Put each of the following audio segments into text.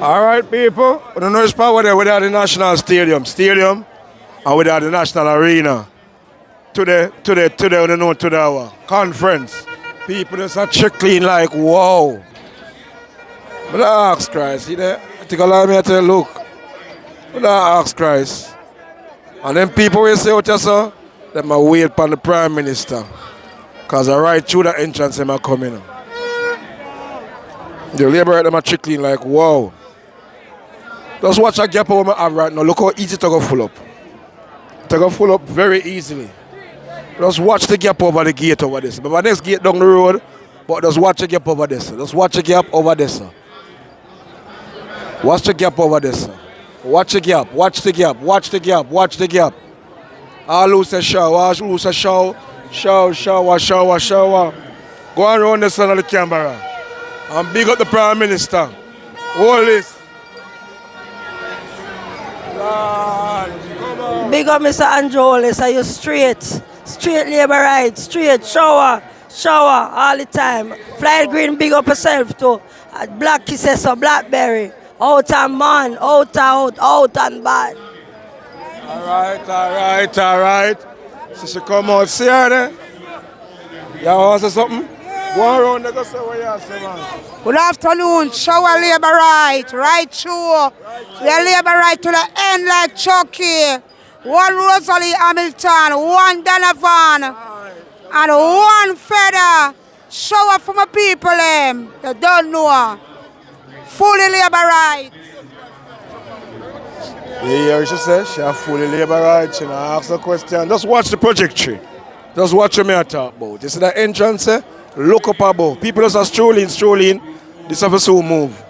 All right, people. We don't know it's power there without the national stadium, and without the national arena. Today, we don't know today our conference. People just are trickling like, whoa. But I ask Christ, see there? I think a lot of me I tell you, look. But I ask Christ. And then people will say, what you say? Them I wait upon the Prime Minister. Because I right through the entrance them are coming. The labor them are trickling like, whoa. Just watch a gap over I have right now. Look how easy to go full up. To go full up very easily. Just watch the gap over the gate over this. But my next gate down the road, but just watch the gap over this. Just watch the gap over this. Watch the gap over this. Watch the gap, watch the gap, watch the gap, watch the gap. All lose a shower, lose a shower, shower. Go and run this on the camera. And big up the Prime Minister. Hold this. Lord, come on. Big up Mr. Andrew Hollis, are you straight? Straight labor right, straight, shower, all the time. Fly green, big up yourself too. Black kisses or blackberry. Out and man, out and bad. All right. So she come out, see her there? You want to say something? Go around there, go say what you say, man. Good afternoon, shower labor right through. We are labor right to the end like Chucky. One Rosalie Hamilton, one Donovan, and one Feather. Shower for my people, you don't know. Fully labor right. You hear she says she have fully labor right. She not ask a question. Just watch the trajectory. Just watch what me I talk about. You see the entrance, look up above. People just are strolling. This have to soon move.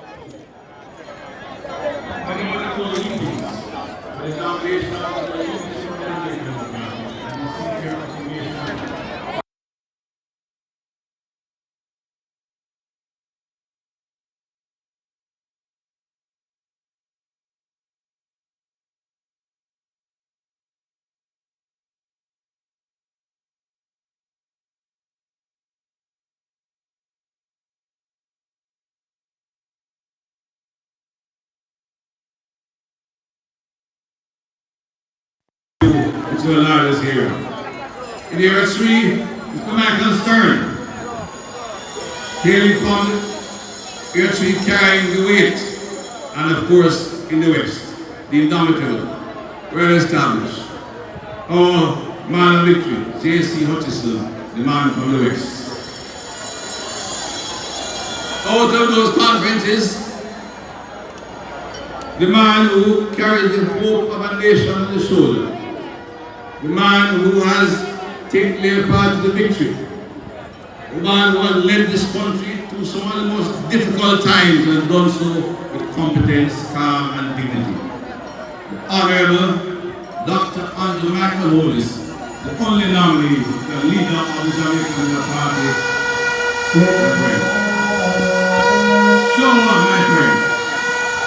To allow us here. In the air three, we come back on stern. Here we come, air three carrying the weight, and of course in the west, the indomitable, well established. Oh, man of victory, J.C. Hutchison, the man from the west. Out of those conferences, the man who carries the hope of a nation on his shoulder. The man who has taken their part to the victory. The man who has led this country through some of the most difficult times and done so with competence, calm and dignity. The Honorable Dr. Andrew Hollis, the only nominee, the leader of the Jamaican Party. So my friend,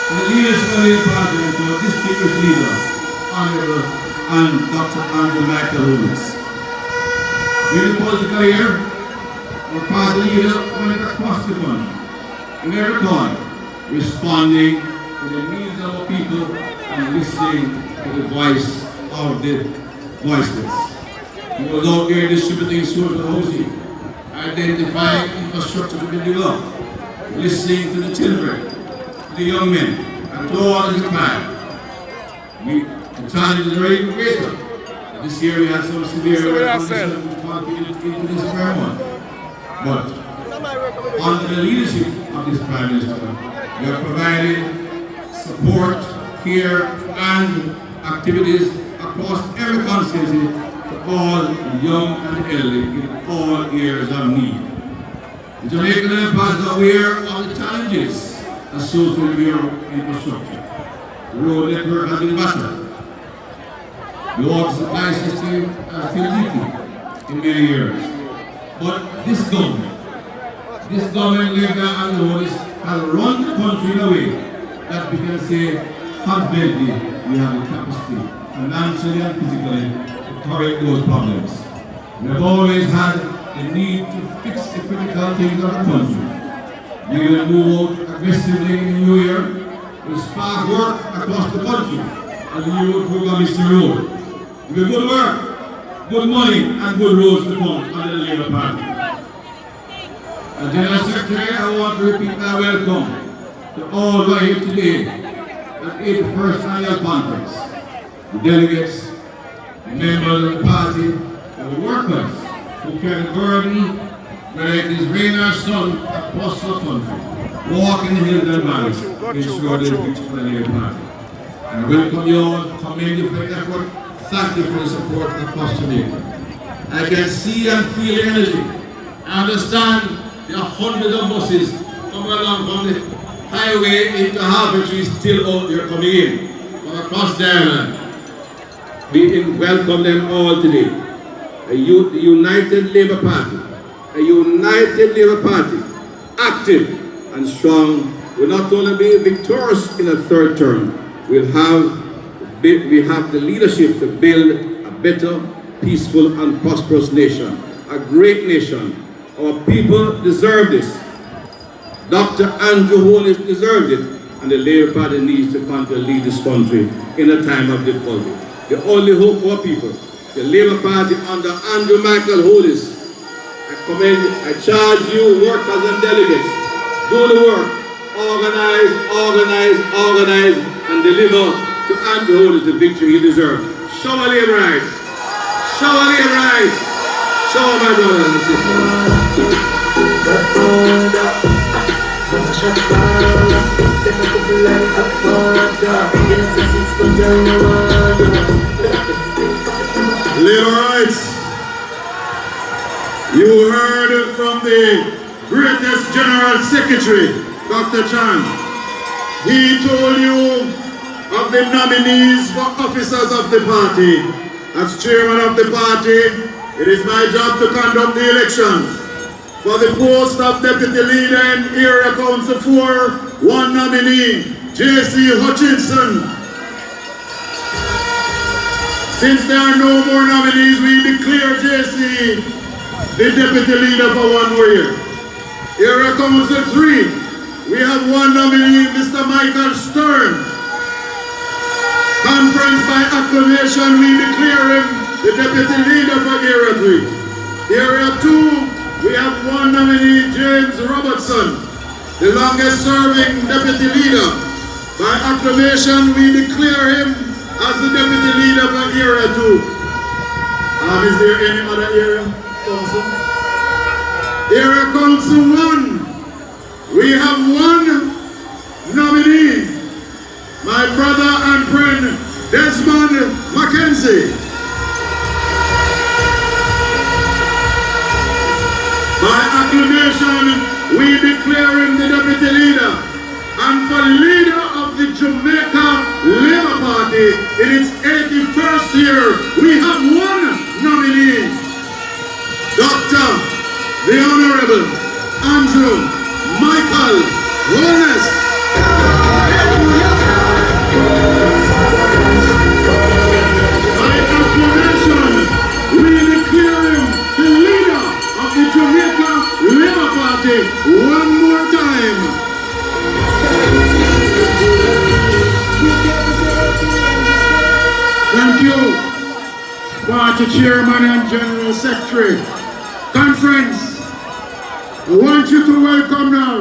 the leadership of the party, the distinguished leader, Honorable and Dr. Andrew Hollis. During the political career, our party leader went across the country, in every corner, responding to the needs of our people and listening to the voice of the voiceless. He was out there distributing social housing, identifying infrastructure to be developed, listening to the children, to the young men, and to all the Japan. The challenge is very greater. This year we had some severe weather conditions which contributed into this fair month. But under the leadership of this Prime Minister, we are providing support, care, and activities across every constituency to all the young and the elderly in all areas of need. The Jamaican Empire is aware of the challenges associated with your infrastructure. The road network has been battered. The water supply system has been leaking in many years. But this government led by Andrew Hollis has run the country in a way that we can say confidently we have the capacity, financially and physically, to correct those problems. We have always had the need to fix the critical things of the country. We will move out aggressively in the new year will spark work across the country as the new program is to roll. With good work, good money, and good roads to come under the Labour Party. As General Secretary, I want to repeat my welcome to all who are here today at the 81st Annual Conference, the delegates, the members of the party, and the workers who carry the burden, whether it is rain or sun, across the country, walk in the hills and valleys, ensure they reach for the Labour Party. And I welcome you all, commend you for your effort, thank you for the support across Jamaica. I can see and feel the energy. I understand there are hundreds of buses coming along from the highway into Harbour Tree still out there coming in from across the island. We welcome them all today. A united Labour Party, a united Labour Party, active and strong, will not only be victorious in a third term, we have the leadership to build a better, peaceful and prosperous nation, a great nation. Our people deserve this. Dr. Andrew Holness deserved it, and the Labour Party needs to continue to lead this country in a time of difficulty. The only hope for our people, the Labour Party under Andrew Michael Holness. I charge you, workers and delegates, do the work, organize, and deliver to Andrew Holness the victory he deserves. Show our Labour rights. Show our Labour rights. Show my brothers and sisters. Labour rights. You heard it from the greatest General Secretary, Dr. Chan. He told you of the nominees for officers of the party. As chairman of the party, it is my job to conduct the elections. For the post of Deputy Leader in Area Council 4, one nominee, J.C. Hutchinson. Since there are no more nominees, we declare J.C. the Deputy Leader for 1 more year. Area Council 3, we have one nominee, Mr. Michael Stern. Conference by acclamation, we declare him the Deputy Leader for Area 3. Area 2, we have one nominee, James Robertson, the longest serving Deputy Leader. By acclamation, we declare him as the Deputy Leader for Area 2. Is there any other area council? Area Council 1, we have one nominee, my brother and friend, Desmond Mackenzie. By acclamation, we declare him the Deputy Leader. And for leader of the Jamaica Labour Party in its 81st year, we have one nominee, Dr. the Honorable Andrew Michael Holness. By acclamation, we declare him the leader of the Jamaica Labour Party one more time. Thank you, Party Chairman and General Secretary. Conference, I want you to welcome now,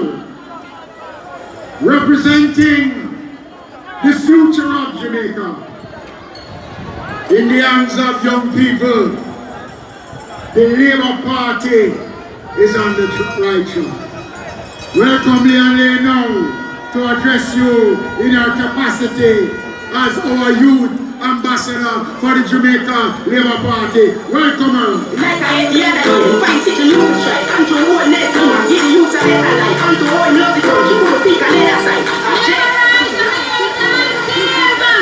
representing the future of Jamaica in the hands of young people. The Labour Party is on the right track. Welcome here now to address you in our capacity as our youth ambassador for the Jamaica Labour Party. Welcome her. Like I ain't the other one, fight it to lose, try. Come to hold next one, give the youth a better life. Come to hold love the country, put a pick on the other side.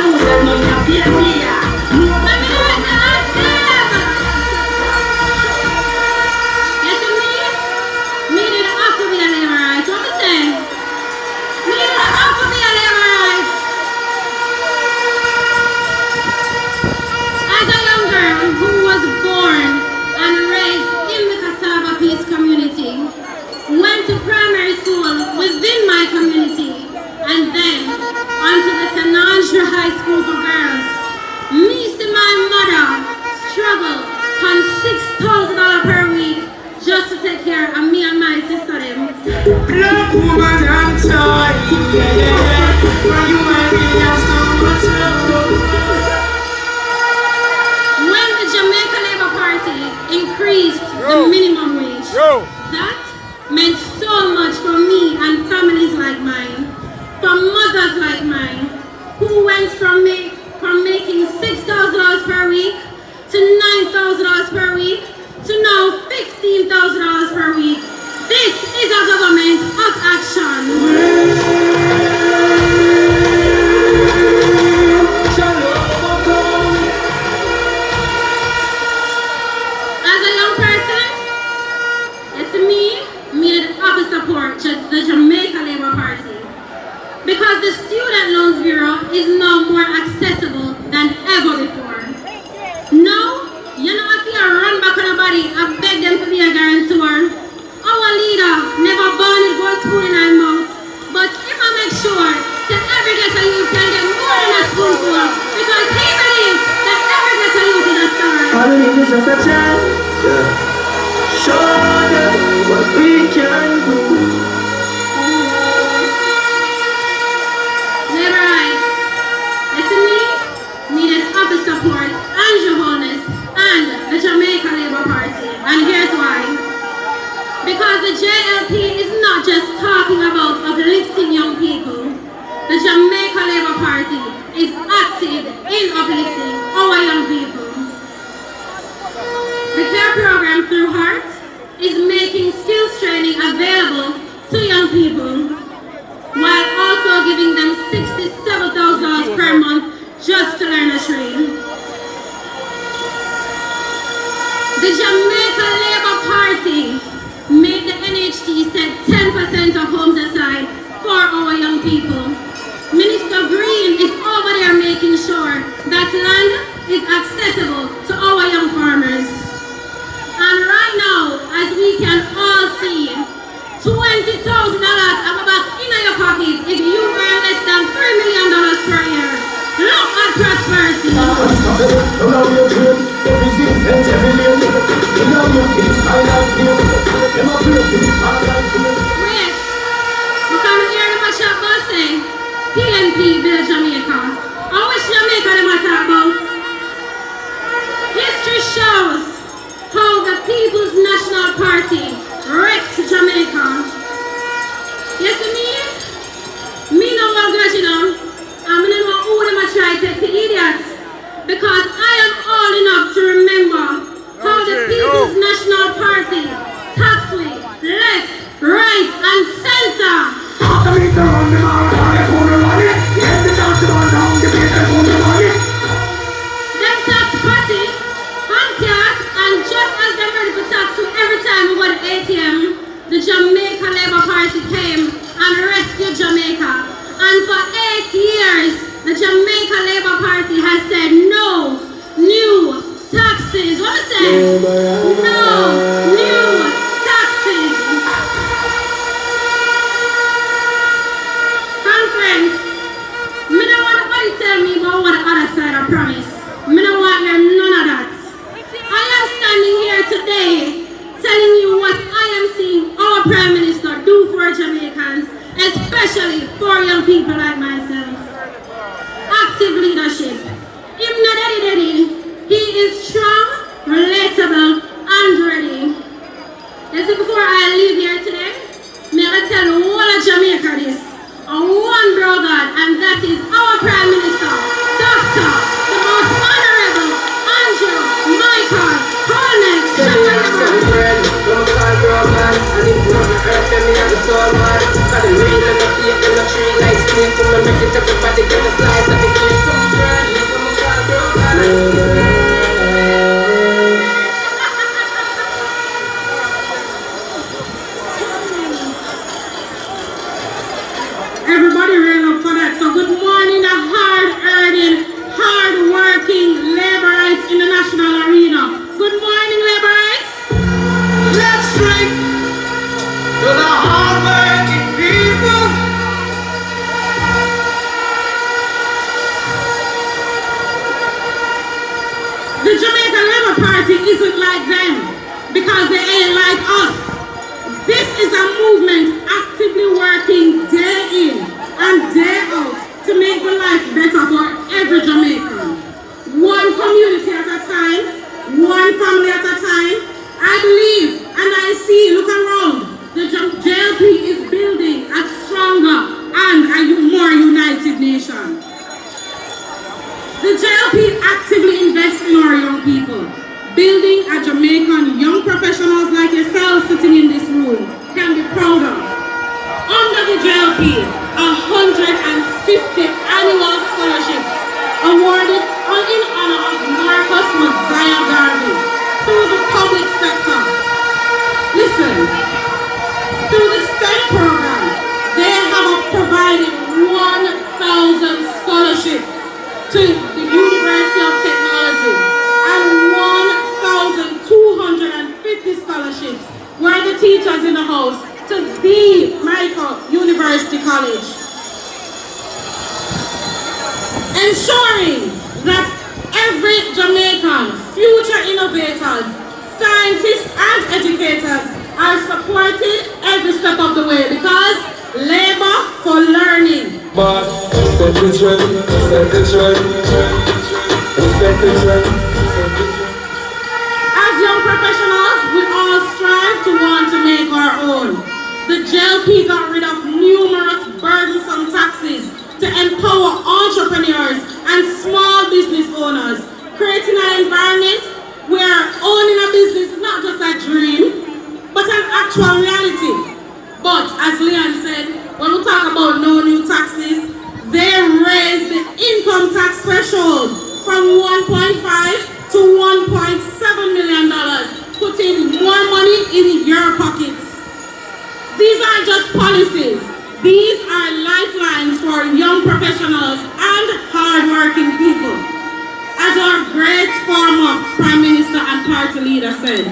Who's that no appear here? Went to primary school within When the Jamaica Labour Party increased the minimum wage, that meant so much for me and families like mine, for mothers like mine, who went from making $6,000 per week to $9,000 per week to now $15,000 per week. This is a government of action. As a young person, it's me needed to support the Jamaica Labour Party because the Student Loans Bureau is now more accessible than ever before. Now, you know if you run back on a body and beg them to be a guarantor. Our leader never born with gold spoon in our mouth, but he will make sure that every ghetto youth can get more than a spoonful because he believes that every ghetto youth is a star. All we need is just a chance. Show them what we can do. Labor rights. Listen me, needed office support and your wholeness and the Jamaica Labour Party. And here's why. Because the JLP is not just talking about uplifting young people. The Jamaica Labour Party is active in uplifting our young people. The CARE program through Heart is making skills training available to young people while also giving them $67,000 per month just to learn a trade. The Jamaica Labour Party made the NHT set 10% of homes aside for our young people. Minister Green is over there making sure that land is accessible to our young farmers. And right now, as we can all see, $20,000 are back in your pocket if you earn less than $3 million per year. Look at prosperity. Wait, you can hear them a chat about saying PNP build Jamaica. I wish Jamaica them a talk about. History shows how the People's National Party wrecked Jamaica. You see me no one grudge, you know. I'm not know who them a try to take the idiots. Because I am old enough to remember how the People's National Party taxed me left, right, and center. Them tax party, handcast, and just as they're ready for tax you every time we go to ATM, the Jamaica Labour Party came and rescued Jamaica. And for 8 years, the Jamaica Labour Party has said no new taxes. What is it? No new taxes. Conference, me don't want nobody tell me about what the other side I promise. Me don't want to hear none of that. I am standing here today telling you what I am seeing our Prime Minister do for Jamaicans, especially for young people like myself. Active leadership. Him not daddy. He is strong, relatable, and ready. You see, before I leave here today, may I tell the whole of Jamaica this. One bro God, and that is our Prime Minister, Dr. the most honorable Andrew Michael Holness. Everybody ran up for that. So good morning, the hard-earning, hard-working laborites in the national arena. Good morning, laborites. Let's drink to the hard-working people. The Jamaica Labour Party isn't like them because they ain't like us. This is a movement actively working day in and college. Ensuring that every Jamaican, future innovators, scientists and educators are supported every step of the way because labor for learning. But set the trend, set the trend, set the trend. As young professionals, we all strive to want to make our own. The JLP got rid of numerous burdensome taxes to empower entrepreneurs and small business owners, creating an environment where owning a business is not just a dream, but an actual reality. But as Leon said, when we talk about no new taxes, they raised the income tax threshold from $1.5 to $1.7 million, putting more money in your pockets. These aren't just policies. These are lifelines for young professionals and hard-working people. As our great former Prime Minister and party leader said,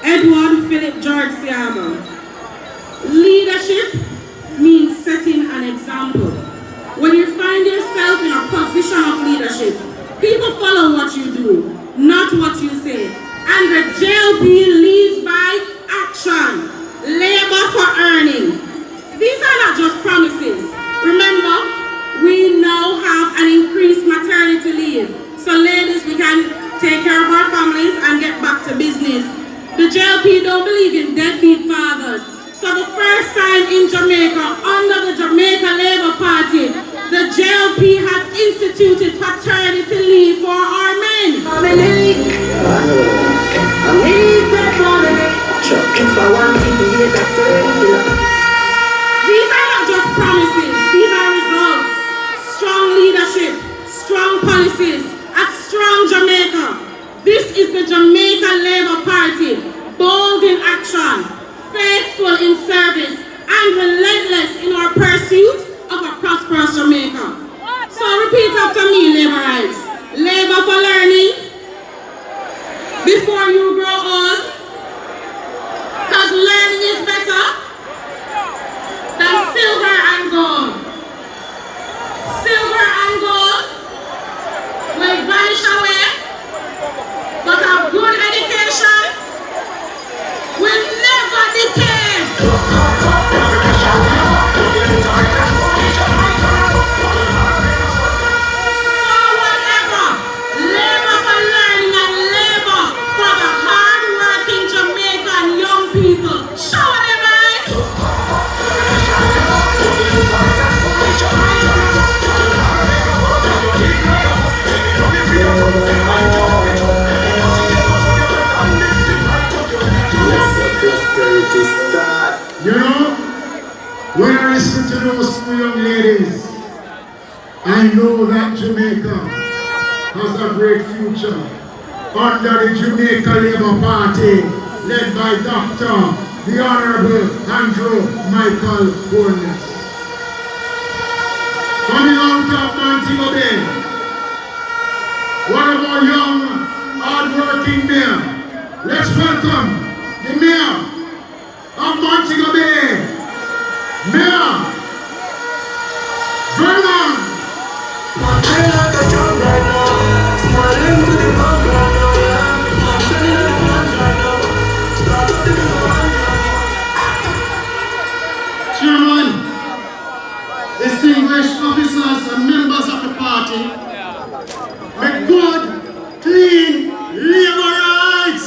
Edward Philip George Siaga, leadership means setting an example. When you find yourself in a position of leadership, people follow what you do, not what you say. And the JLP leads by action, labor for earning. These are not just promises. Remember, we now have an increased maternity leave. So ladies, we can take care of our families and get back to business. The JLP don't believe in deadbeat fathers. So the first time in Jamaica, under the Jamaica Labour Party, the JLP has instituted paternity leave for our men. These are not just promises, these are results. Strong leadership, strong policies, a strong Jamaica. This is the Jamaica Labour Party, bold in action, faithful in service, and relentless in our pursuit of a prosperous Jamaica. So repeat after me, Labourites. Labor for learning before you grow old, because learning is better than silver and gold. Silver and gold will vanish away, but a good education will never decay. Forward ever, labor for learning and labor for the hard-working Jamaican young people. Show them right. You know, when I listen to those two young ladies, I know that Jamaica has a great future under the Jamaica Labour Party, led by Dr. the Honorable Andrew Michael Bournes. Coming out of Montego Bay, one of our young, hard-working mayor. Let's welcome the mayor of Montego Bay, Mayor Vernon. Chairman, distinguished officers and members of the party, make good, clean, labor rights.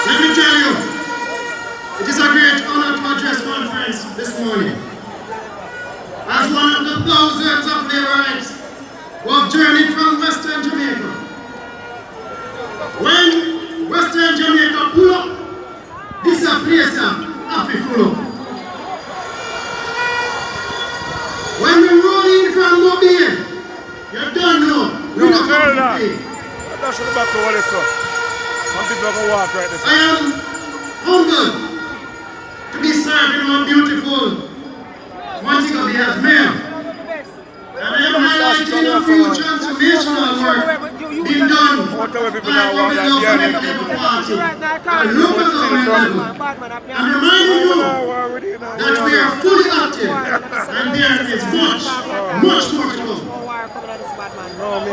Let me tell you, it is a great honor to address conference this morning. As one of the thousands of laborites who have journeyed from Western Jamaica. When Western Jamaica pull up, this is a place happy full up. When we roll in from Mobile, you don't know, we don't have to pay. That's the back to what it's up. I am humbled to be serving our beautiful Montego Bay as mayor. And I am highlighting a few transformational work being done away people I now come walk with like love behind to them make people. a party. And local government level. I'm reminding you that we are fully active and there is much more to go.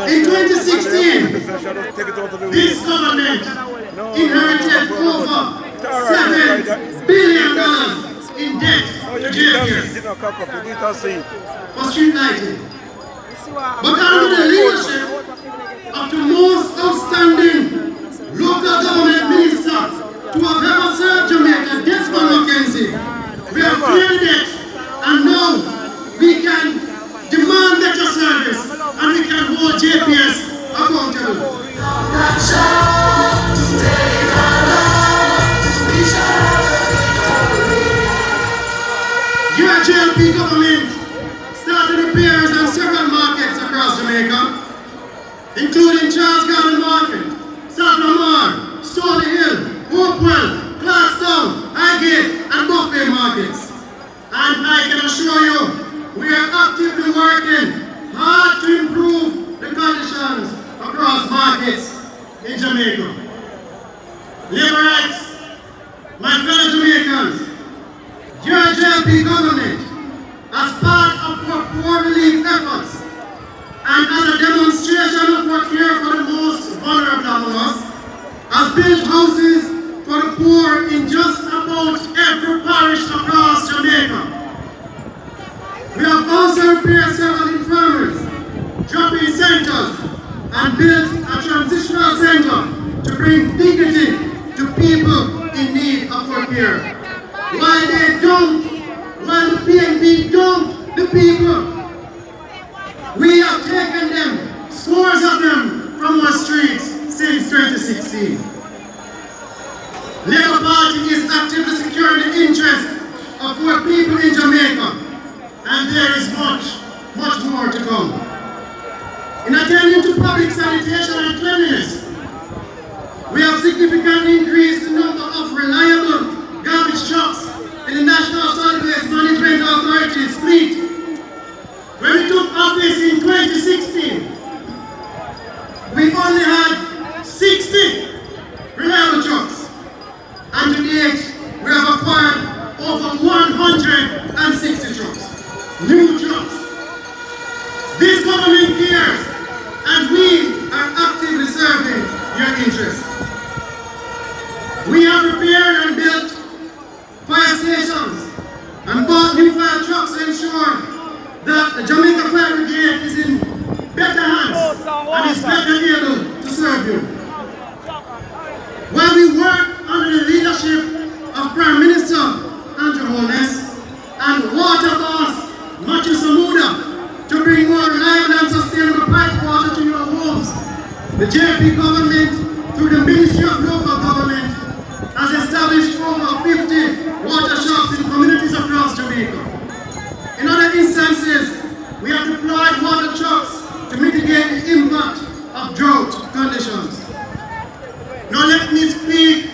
In 2016, this government inherited over $7 billion in debt to JPS for street lighting. But under the leadership of the most outstanding local government minister to have ever served Jamaica, Desmond Mackenzie, we have cleared debt and now we can demand better service and we can hold JPS accountable. Your JLP government started repairs on several markets across Jamaica, including Charles Garden Market, Sacramore, Stony Hill, Hopewell, Clarkstown, Highgate, and Buffalo markets. And I can assure you, we are actively working hard to improve the conditions across markets in Jamaica. Labor rights, my fellow Jamaicans, your JLP government, as part of our poor relief efforts and as a demonstration of our care for the most vulnerable among us, has built houses for the poor in just about every parish across Jamaica. We have also repaired several infirmaries, drop-in centers, and built a transitional center to bring dignity to people in need of our care. While the PNP dump the people, we have taken them, scores of them, from our streets since 2016. Labour Party is actively securing the interests of our people in Jamaica, and there is much more to come. In attending to public sanitation and cleanliness, we have significantly increased the number of reliable garbage trucks in the National Solid Waste Management Authority's fleet. When we took office in 2016, we only had 60 reliable trucks, and to date, we have acquired over 160 trucks, new trucks. This government cares, and we are actively serving your interests. We have repaired and built fire stations and bought new fire trucks to ensure that the Jamaica Fire Brigade is in better hands and is better able to serve you. While we work under the leadership of Prime Minister Andrew Holness and Water Boss Matthew Samuda to bring more reliable and sustainable pipe water to your homes, the JLP government, through the Ministry of Local Government, has established over 50 water shops in communities across Jamaica. In other instances, we have deployed water trucks to mitigate the impact of drought conditions. Now let me speak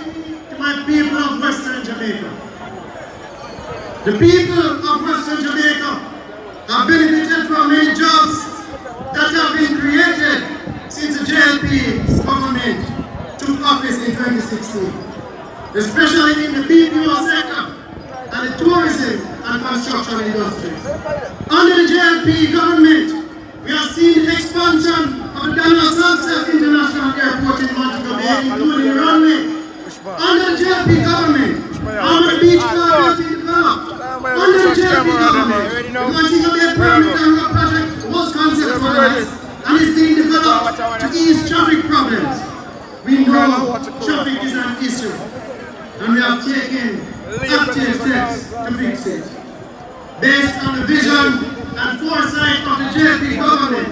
to my people of Western Jamaica. The people of Western Jamaica have benefited from many jobs that have been created since the JLP government took office in 2016. Especially in the BPO sector and the tourism and construction industries. Under the JLP government, we have seen the expansion of the Daniel Sunset International Airport in Montego Bay, including the runway. Under the JLP government, Armored Beach Club has been developed. Under the JLP government, the Montego Bay Permit and Road Project was conceptualized and is being developed to ease traffic problems. We know traffic is an issue, and we have taken active steps to fix it. Based on the vision and foresight of the JLP government,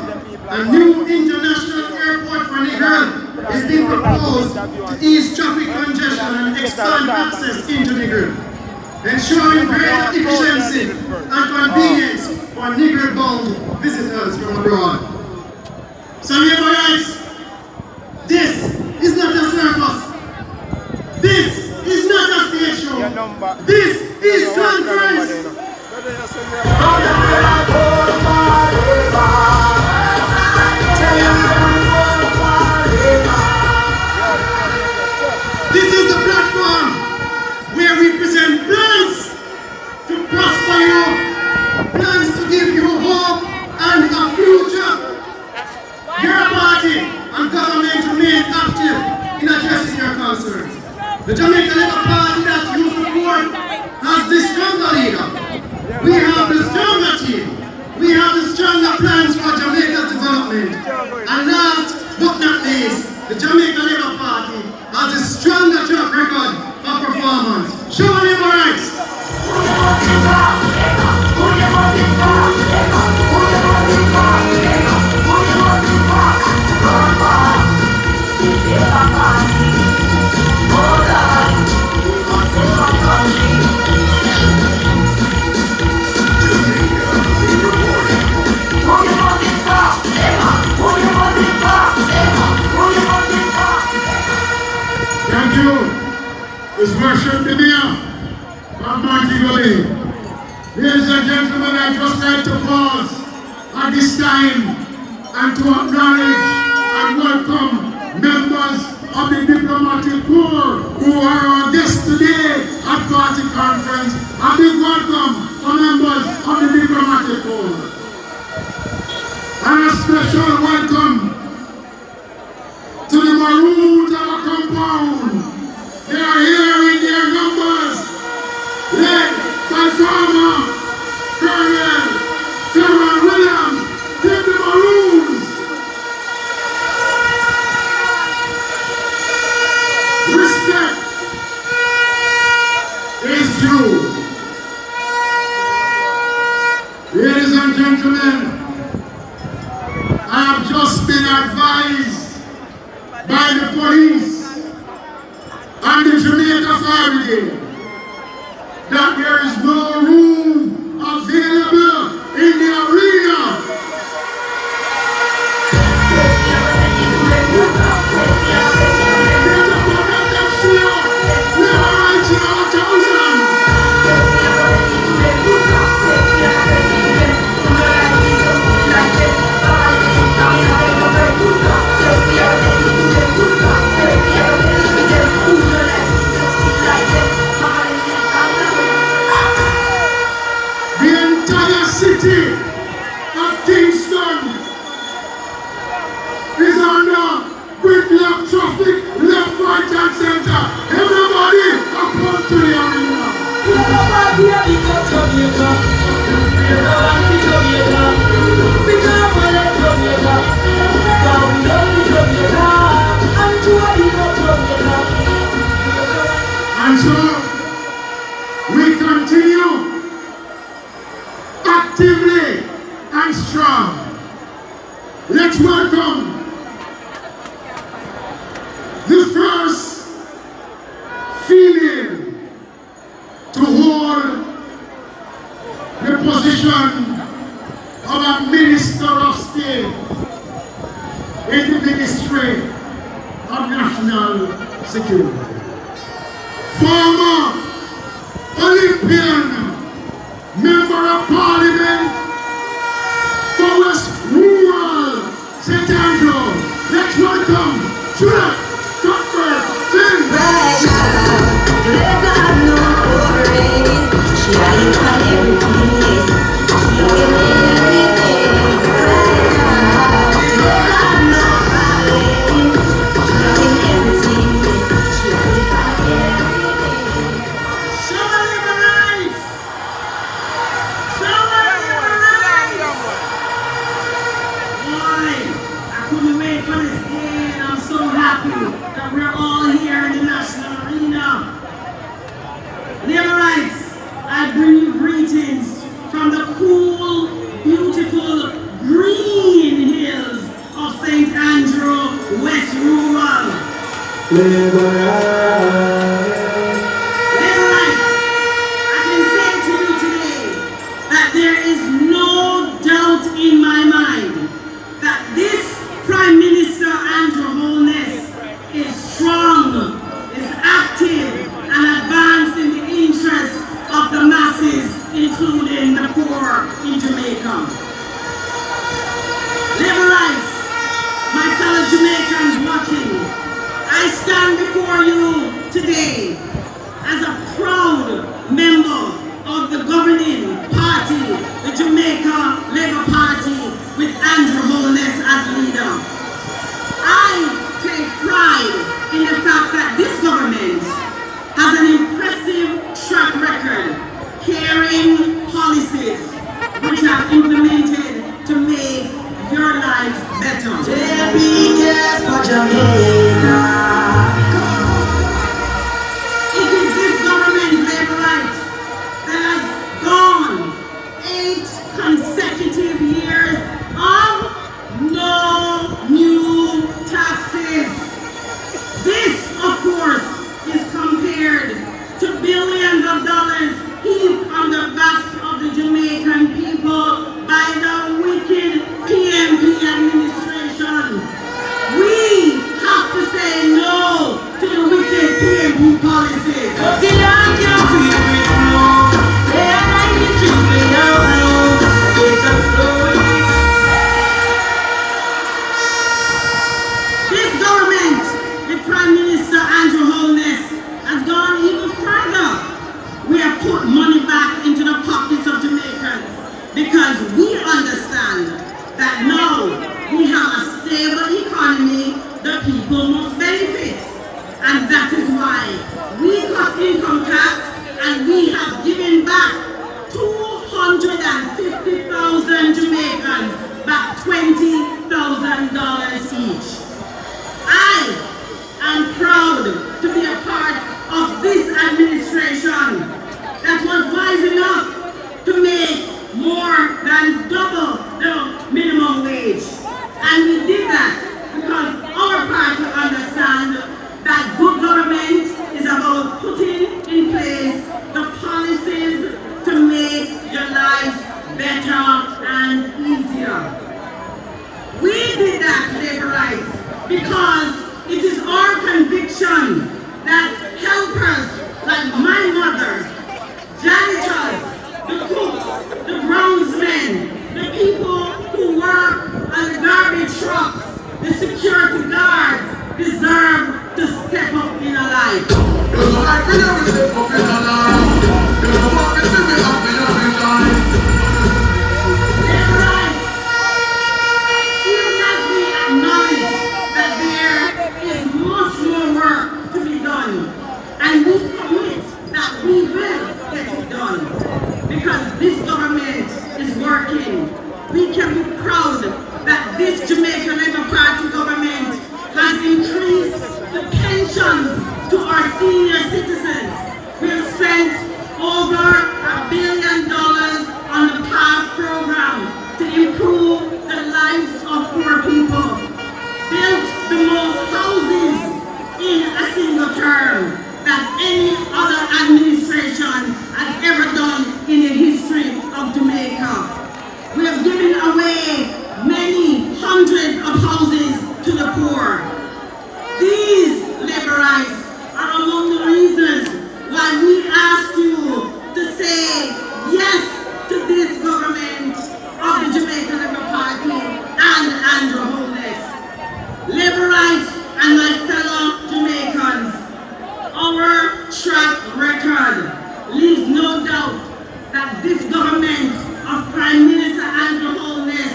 a new international airport for Negril is being proposed to ease traffic congestion and expand access into Negril, ensuring greater efficiency and convenience for Negril-bound visitors from abroad. So, Labour rights, this is not a circus. This is not a stage show. This is conference. Show me your rights. Thank you. It's worship the mayor of Montego Bay. Ladies and gentlemen, I'd just like to pause at this time and to acknowledge and welcome members of the diplomatic corps who are our guests today at Party Conference. A big welcome for members of the diplomatic corps. And a special welcome to the Maroons of our compound. They are here in their numbers, led by former Colonel Terrell Williams, the Maroons. Respect is due. Ladies and gentlemen, I have just been advised by the police and the Jamaica Fire Brigade that there is no room available in the arena. City of Kingston is under gridlock traffic, left, right and center. Everybody come to the arena. And so we continue actively and strong. Let's welcome the first female to hold the position of a Minister of State in the Ministry of National Security. Former Olympian Member of Parliament for West Rural St. Andrew. Let's welcome Judah Cuthbert Finn. Right now, let God know praise. She ain't got everything, yes. She giving everything. Right now, let God know praise. She giving everything, yes. She ain't got everything. Show me the lights. I couldn't wait for this day, and I'm so happy that we're all here in the national arena. Labor rights, I bring you greetings from the cool, beautiful, green hills of St. Andrew, West Rural. Labor rights, I can say to you today that there is no doubt in my mind that this Prime Minister Andrew Holness is strong, is active, and advanced in the interests of the masses, including the poor in Jamaica. Labor rights, my fellow Jamaicans watching, I stand before you today that this government of Prime Minister Andrew Holness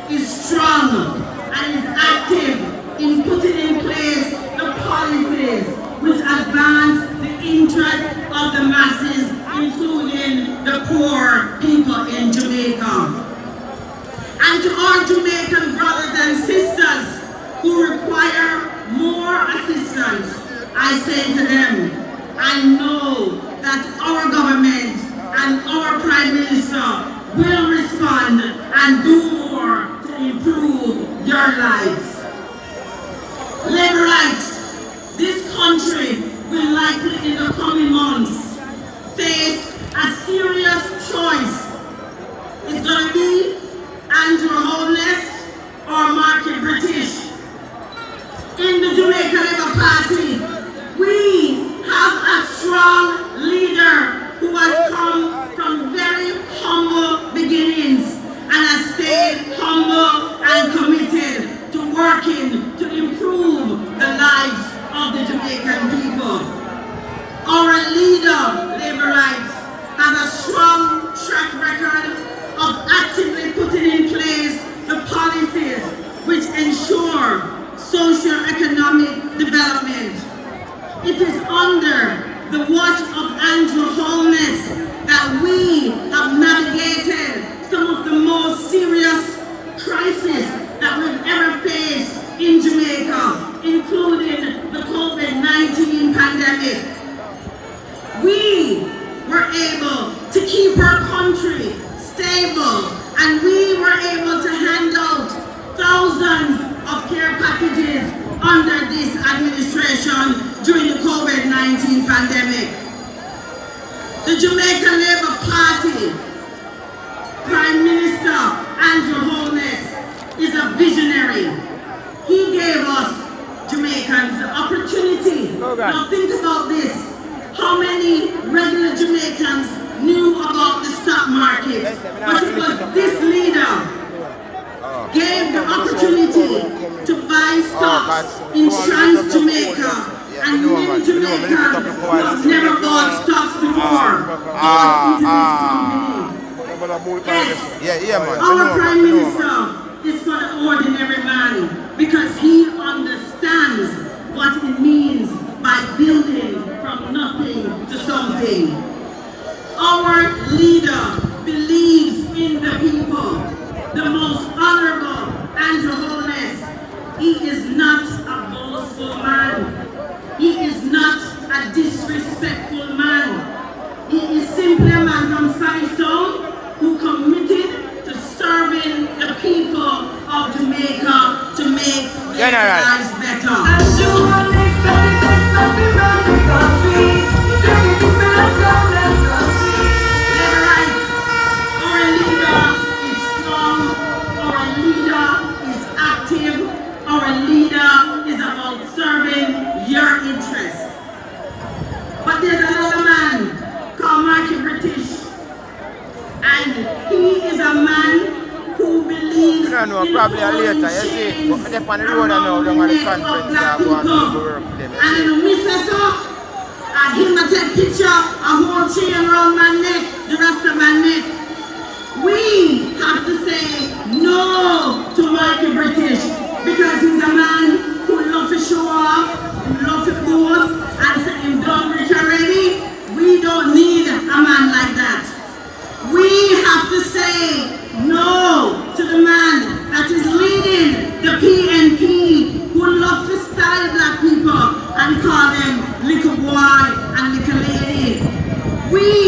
is strong and is active in putting in place the policies which advance the interest of the masses, including the poor people in Jamaica. And to our Jamaican brothers and sisters who require more assistance, I say to them, I know that our government and our Prime Minister will respond and do more to improve your lives. Labor rights. This country will likely in the coming months face a serious choice. It's going to be Andrew Holness or Marky British. In the Jamaica Labour Party, we have a strong leader who has come from very humble beginnings and has stayed humble and committed to working to improve the lives of the Jamaican people. Our leader, Labour Rights, has a strong track record of actively putting in place the policies which ensure socio-economic development. It is under the watch of Andrew Holness that we have navigated some of the most serious crises that we've ever faced in Jamaica, including the COVID-19 pandemic. We were able to keep our country stable, and we were able to hand out thousands of care packages under this administration during the COVID-19 pandemic. The Jamaica Labour Party, Prime Minister Andrew Holness, is a visionary. He gave us Jamaicans the opportunity. Now think about this. How many regular Jamaicans knew about the stock market? But it was this leader gave the opportunity to buy stocks in Trans Jamaica, and many Jamaicans who have never bought stocks before bought into this company. Our Prime Minister is for the ordinary man because he understands what it means by building from nothing to something. Our leader believes in the people. The most honorable Andrew Holness, he is not a boastful man. He is not a disrespectful man. He is simply a man from Sidetown who committed to serving the people of Jamaica to make their lives better. Your interests. But there's another man called Marky British, and he is a man who believes in probably later, you see, but they're on the road now, they're on the conference now, going to work with them. And in the midst of and him a take picture, a whole chain around my neck, the rest of my neck. We have to say no to Marky British because he's a man who loves to show off, who loves to boast, and say him done rich already. We don't need a man like that. We have to say no to the man that is leading the PNP, who loves to style black people and call them little boy and little lady. We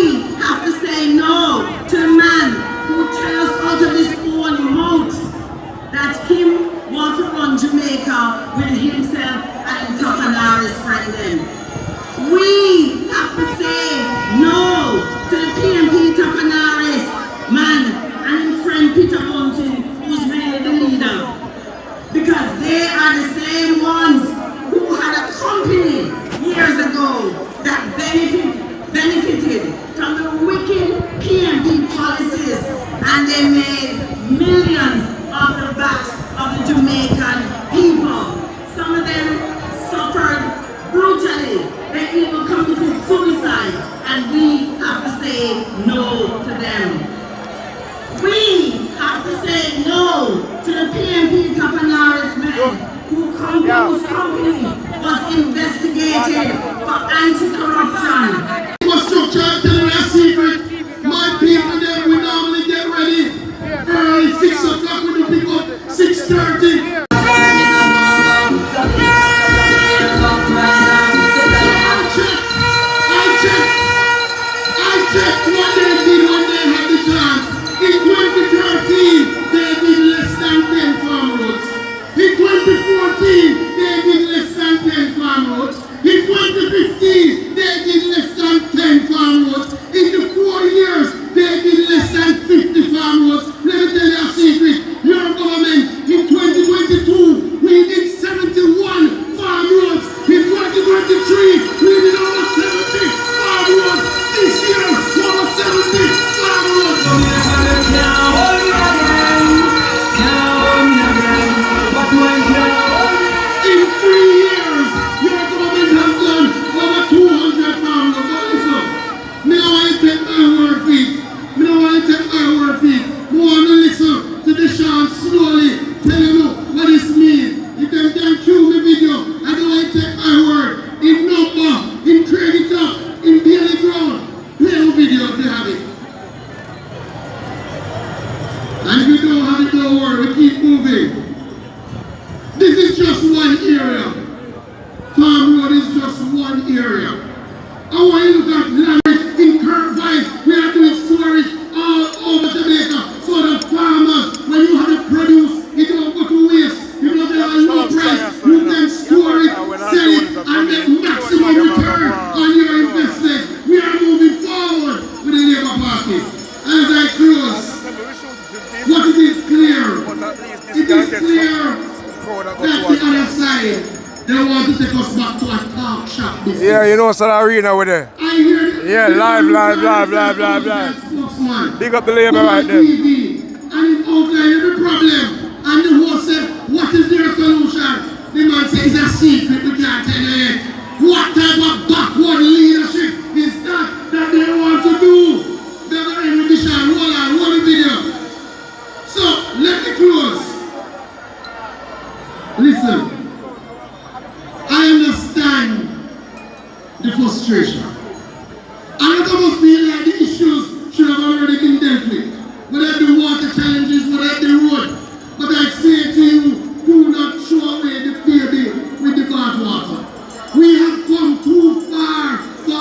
them. We have to say no to the PMP Kapanaris men whose company was investigated for anti-corruption. Infrastructure, I'm telling you a secret. My people there, we normally get ready early 6 o'clock, we do pick up 6:30. I checked what they did when they had the chance. In 2013, they did less than 10 farm roads. In 2014, they did less than 10 farm roads. In 2015, they did less than 10 farm roads. In the 4 years, they did less than 50 farm roads. Let me tell you a secret. Your government, in 2022, we did 71 farm roads. In 2023, we did over 70 farm roads. This year, over 70 farm roads. In 3 years, your government has done over 200 farm roads. But listen, me don't want to take my word for it. Me don't want to take my word for it. Me want to listen to the chant slowly, tell you what this means. If them can cue me video, I don't want to take my word. In number, in credit up, in daily ground. Play the video if you have it. And if you don't have it, don't worry, we keep moving. This is just one area. Farm Road is just one area. I want you to look at language in Curvine. We are doing storage all over Jamaica. So the farmers, when you have the produce, it don't go to waste. You know they have a low price. You can store it, sell it, and get maximum return on your investment. We are moving forward with the Labour Party. As I close, what it is clear, it is clear that the other side, they want to take us back to a talk shop business. Yeah, you know, Sal Arena with it. I hear Yeah, live. Big up the Labour right there. And it outlined the problem. And the host said, what is their solution? The man said, it's a secret, we can't tell you yet. What type of backward leadership is that they want to do? They're going to edition, roll the video. So, let me close. Listen, I understand the frustration. And it almost feel like the issues should have already been dealt with. Whether the water challenges, whether the road. But I say to you, do not throw away the baby with the bathwater. We have come too far for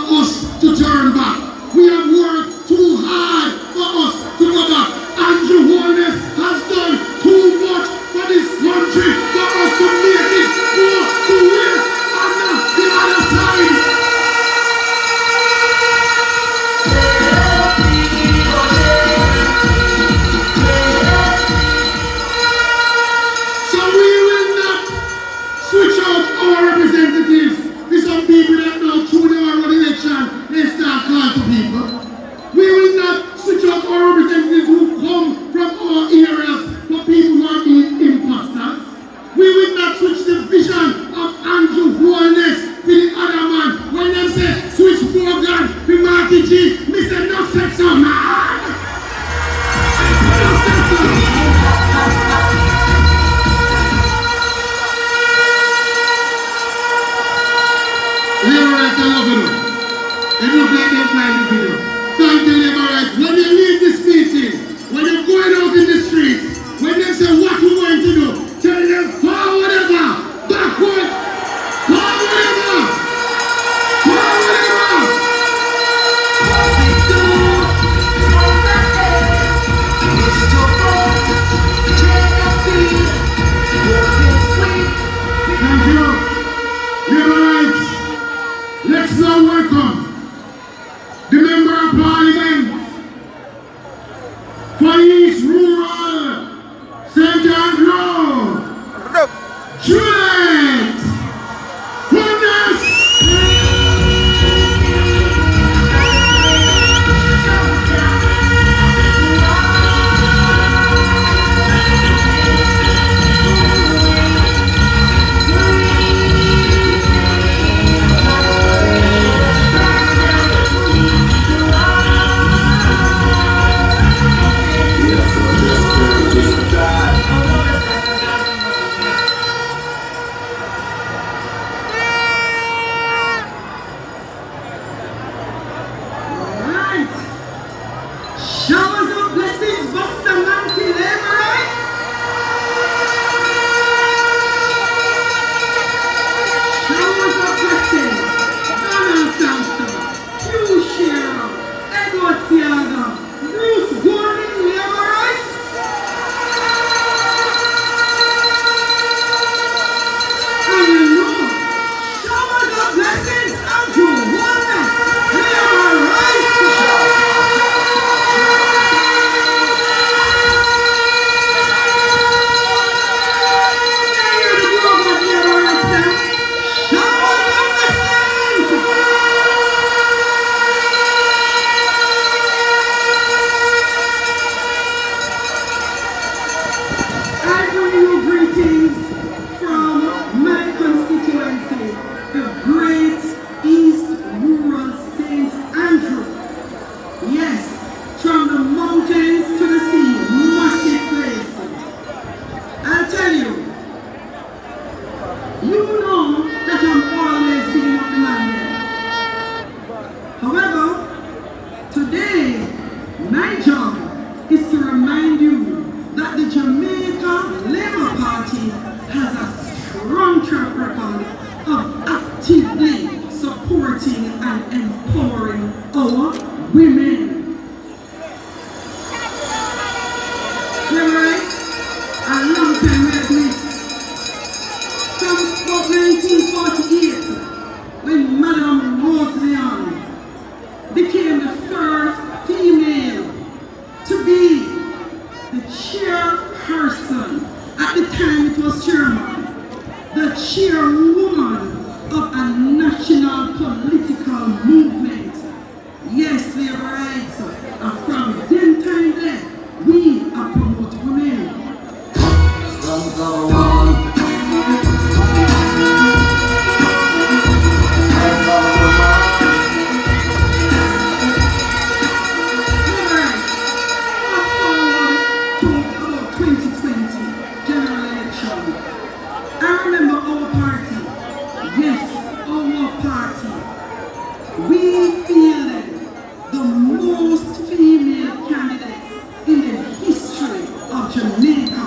most female candidates in the history of Jamaica.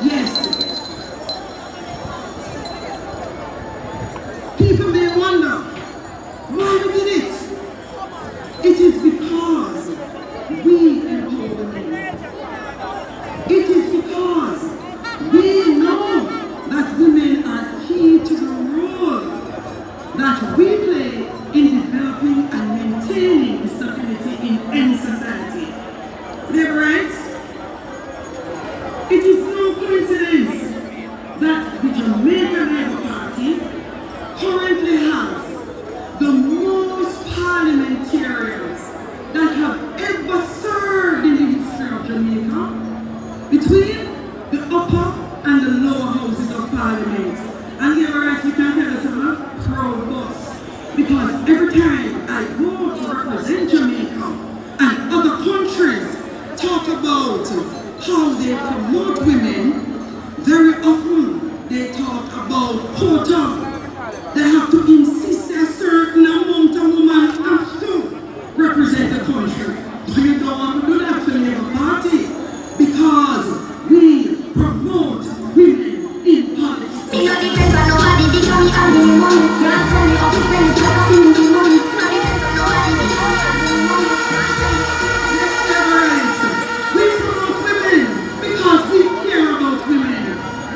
Yes. People may wonder, why we did it? It is because we empower women. It is because we know that women are key to the role that we play in developing and maintaining stability in any society. Labor rights? It is no coincidence that the Jamaica Labour Party currently has the most parliamentarians that have ever served in the history of Jamaica between the upper and the lower houses of parliament. And labor rights, we can tell us about proud boss. Because every time I go to represent Jamaica and other countries talk about how they promote women, very often they talk about quota. They have to insist a certain amount of women have to represent the country. But you don't want to do that to the Labour Party because we promote women in politics. Me no depend on nobody, they show me all the money. Can't tell me how to spend it, like I feel the money. No depend on nobody, they show me all the money. Yes, labor rights. We promote women because we care about women.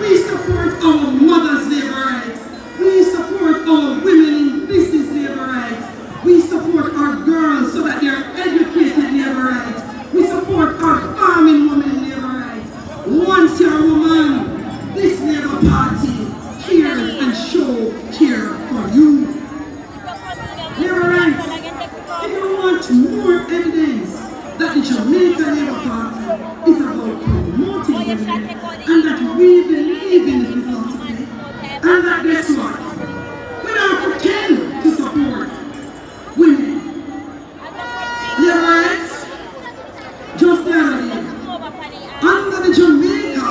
We support our mothers' labor rights. We support our women in business labor rights. We support our girls so that they are educated labor rights. We support our farming women labor rights. Once you're a woman, this Labour Party cares and show care for you. Labor rights. If you want more evidence that the Jamaica Labour Party is about promoting women and that we believe in the philosophy, and that guess what? We don't pretend to support women. Labor rights. Just the other day, under the Jamaica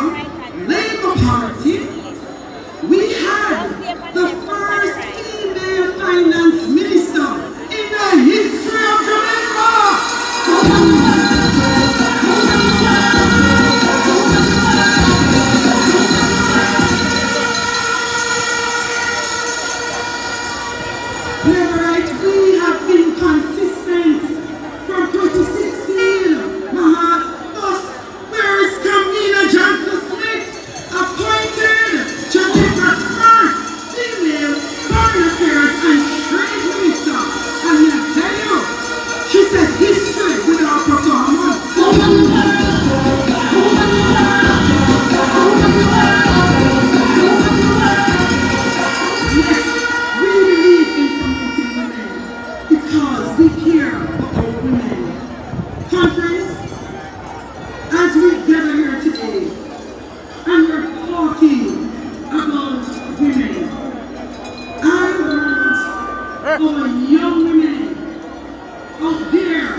Labour Party, we had the first female finance minister in the history of Jamaica. Labor rights, we have been consistent from 2016. First, where is Camila Johnson Smith appointed Jamaica's first female foreign affairs and trade minister. And I tell you, she said history without performance. Yes, we believe in promoting women because we care about women. Conference, as we gather here today, and we're talking about women, I want our young women out there,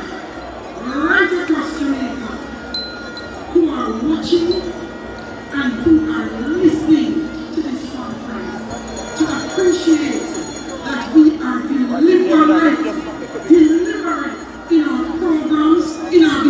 right across Jamaica, who are watching and who are listening to this conference, to appreciate that we are deliberate in our programs, in our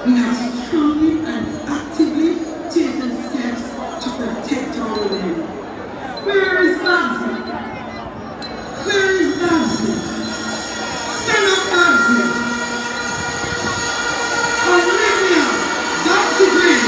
we have strongly and actively taken steps to protect our women. Where is Babsy? Where is Babsy? Stand up, Babsy. Olivia, Babsy Green.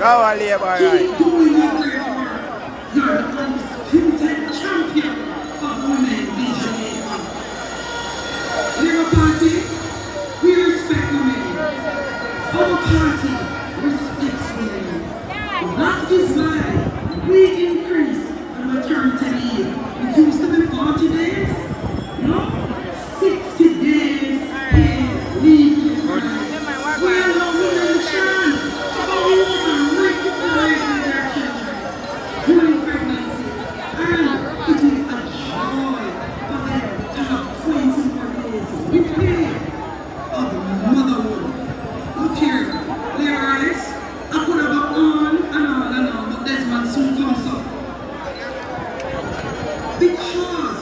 Our labor right. You're the undisputed champion of women in Jamaica. Labour Party, we respect women. Our party respects women. That is why we increase the maternity leave. It used to be 40 days, no? 60 days paid leave. We allow women the chance to go home and recuperate their children during pregnancy. And it is a joy for them to have 20 more days with pay of motherhood. Look here, Labour rights. I could have gone on and on and on, but this one soon comes up. Because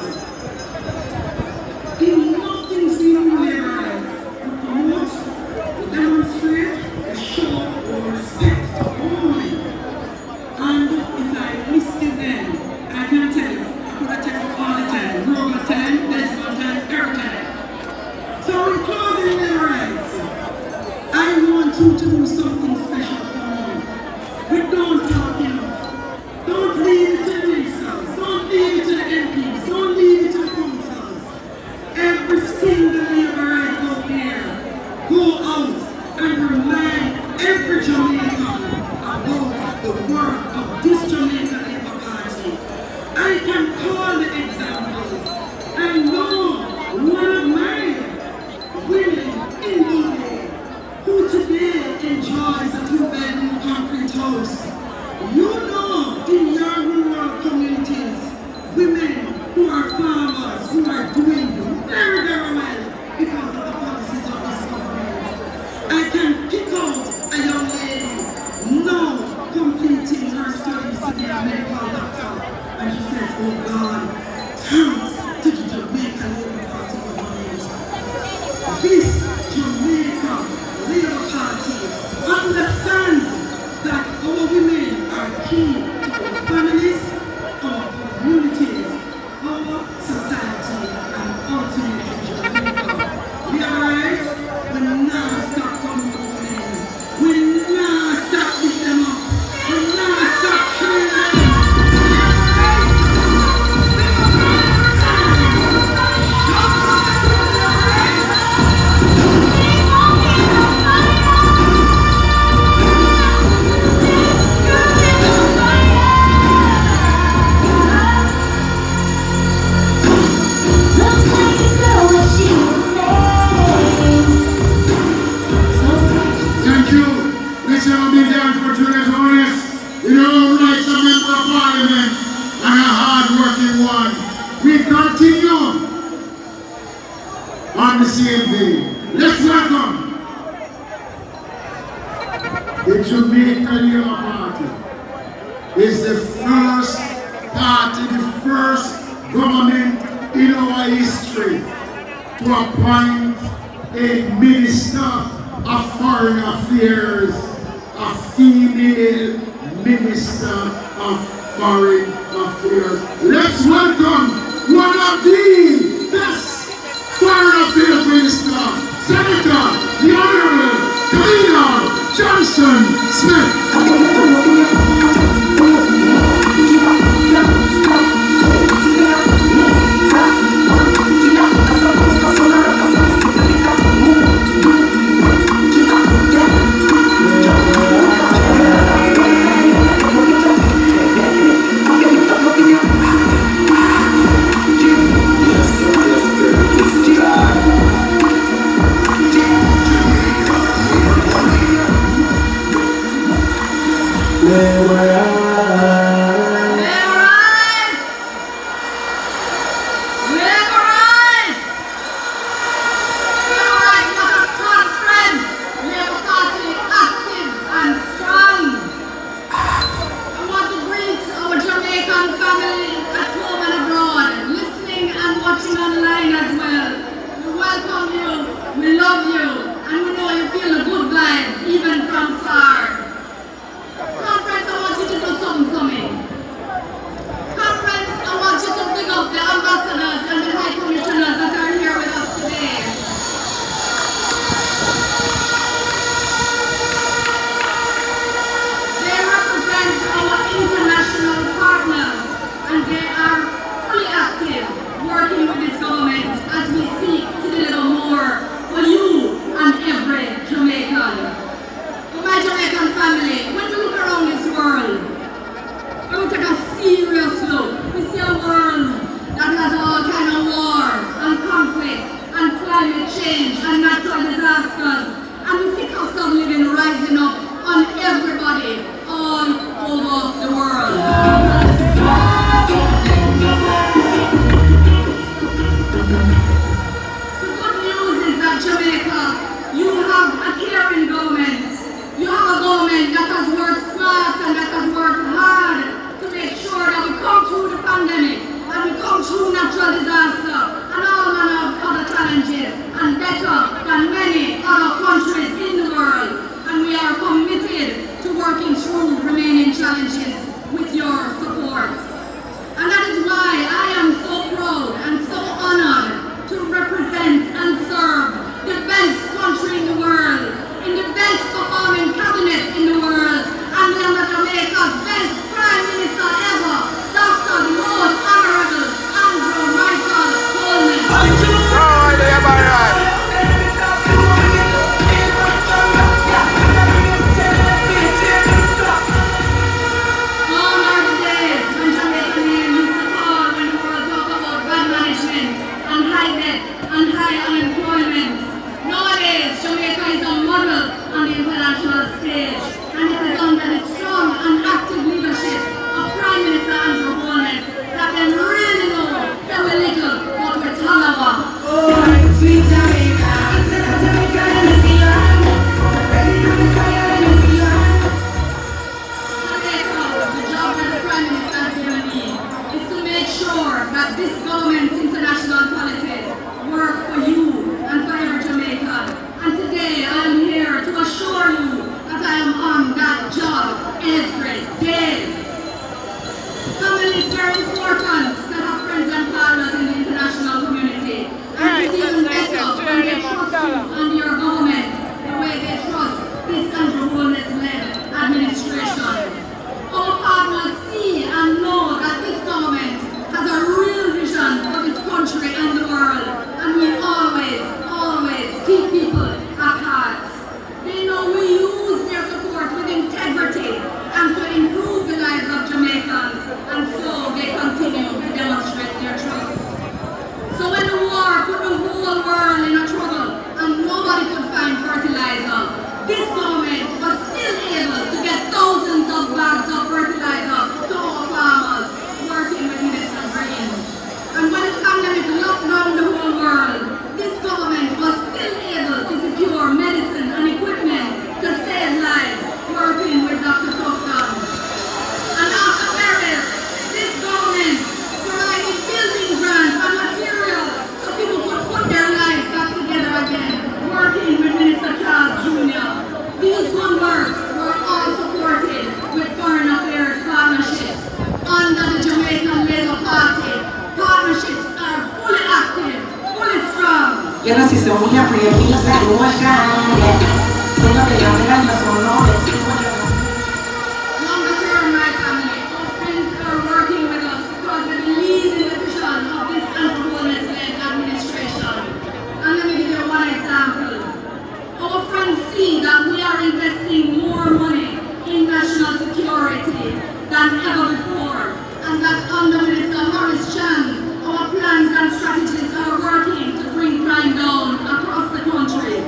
in nothing seen Labour rights, we promote, we demonstrate, we show our respect to all women. And if I listed them, I can tell you, I could have taken all the time, Rover time, Desmond time, every time. So in closing Labour rights, I want you to do something special for me. We don't talk enough. Don't leave it to the ministers. Don't leave it to the MPs. Don't leave it to the councils. Every single Labour right out there, go out and remind every Jamaican about the work of this Jamaica Labour Party. I can call the examples. I know one of my women in Dubai who today enjoys a two-bedroom concrete house. You know, in your rural communities, women who are farmers, who are doing very, very well because of the policies of this government. I can pick out a young lady now completing her studies to be a medical doctor. And she says, oh God, thanks to the Jamaica Labour Party government. This Jamaica Labour Party understands that our women are key to our families, our communities, our society, and ultimately Jamaica. We are right. We now stop coming for women. We now stop beating them up. We now stop training them. comedian for Julius Honest, you know, rights a member of parliament, and a hard-working one. We continue on the same thing. Let's welcome the Jamaica Labour Party. Is the first party, the first government in our history to appoint a minister of foreign affairs, a female minister of foreign affairs. Let's welcome one of the best foreign affairs minister, Senator, the Honorable Camilla Johnson Smith. Best Prime Minister ever, Dr. the Most Honorable Andrew Michael much time, yeah. You know they don't have just one moment. Longer term, my family, our friends are working with us because they believe in the vision of this anti-wellness-led administration. And let me give you one example. Our friends see that we are investing more money in national security than ever before, and that under Minister Maurice Chan, our plans and strategies are working to bring crime down across the country.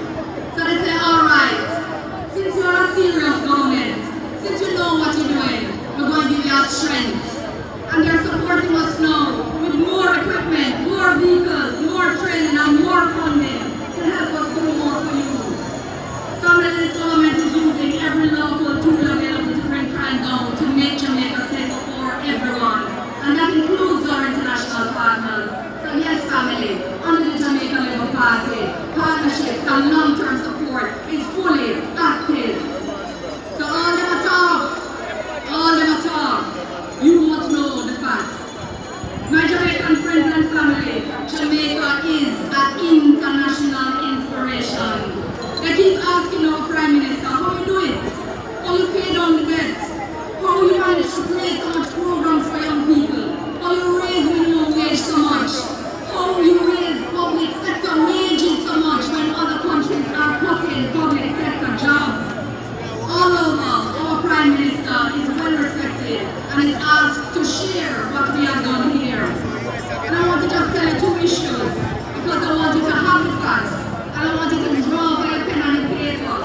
So they say, all right, since you're a serious government, since you know what you're doing, we're going to give you our strength. And they're supporting us now with more equipment, more vehicles, more training, and more funding to help us do more for you. This government is using every local tool available to bring crime down to make Jamaica safer for everyone. And that includes our international partners. So yes, family, under the Jamaica Labour Party, partnerships and long-term support is fully active. So all them at all, you must know the facts. My Jamaican friends and family, Jamaica is an international inspiration. They keep asking our Prime Minister, how you do it? How you pay down the debt? How you manage to create so much programs for young people? How you raise minimum wage so much? How you raise public sector wages so much when other countries are cutting public sector jobs? All over, our Prime Minister is well respected and is asked to share what we have done here. And I want to just tell you two issues because I want you to have the facts. I want you to draw by a pen and paper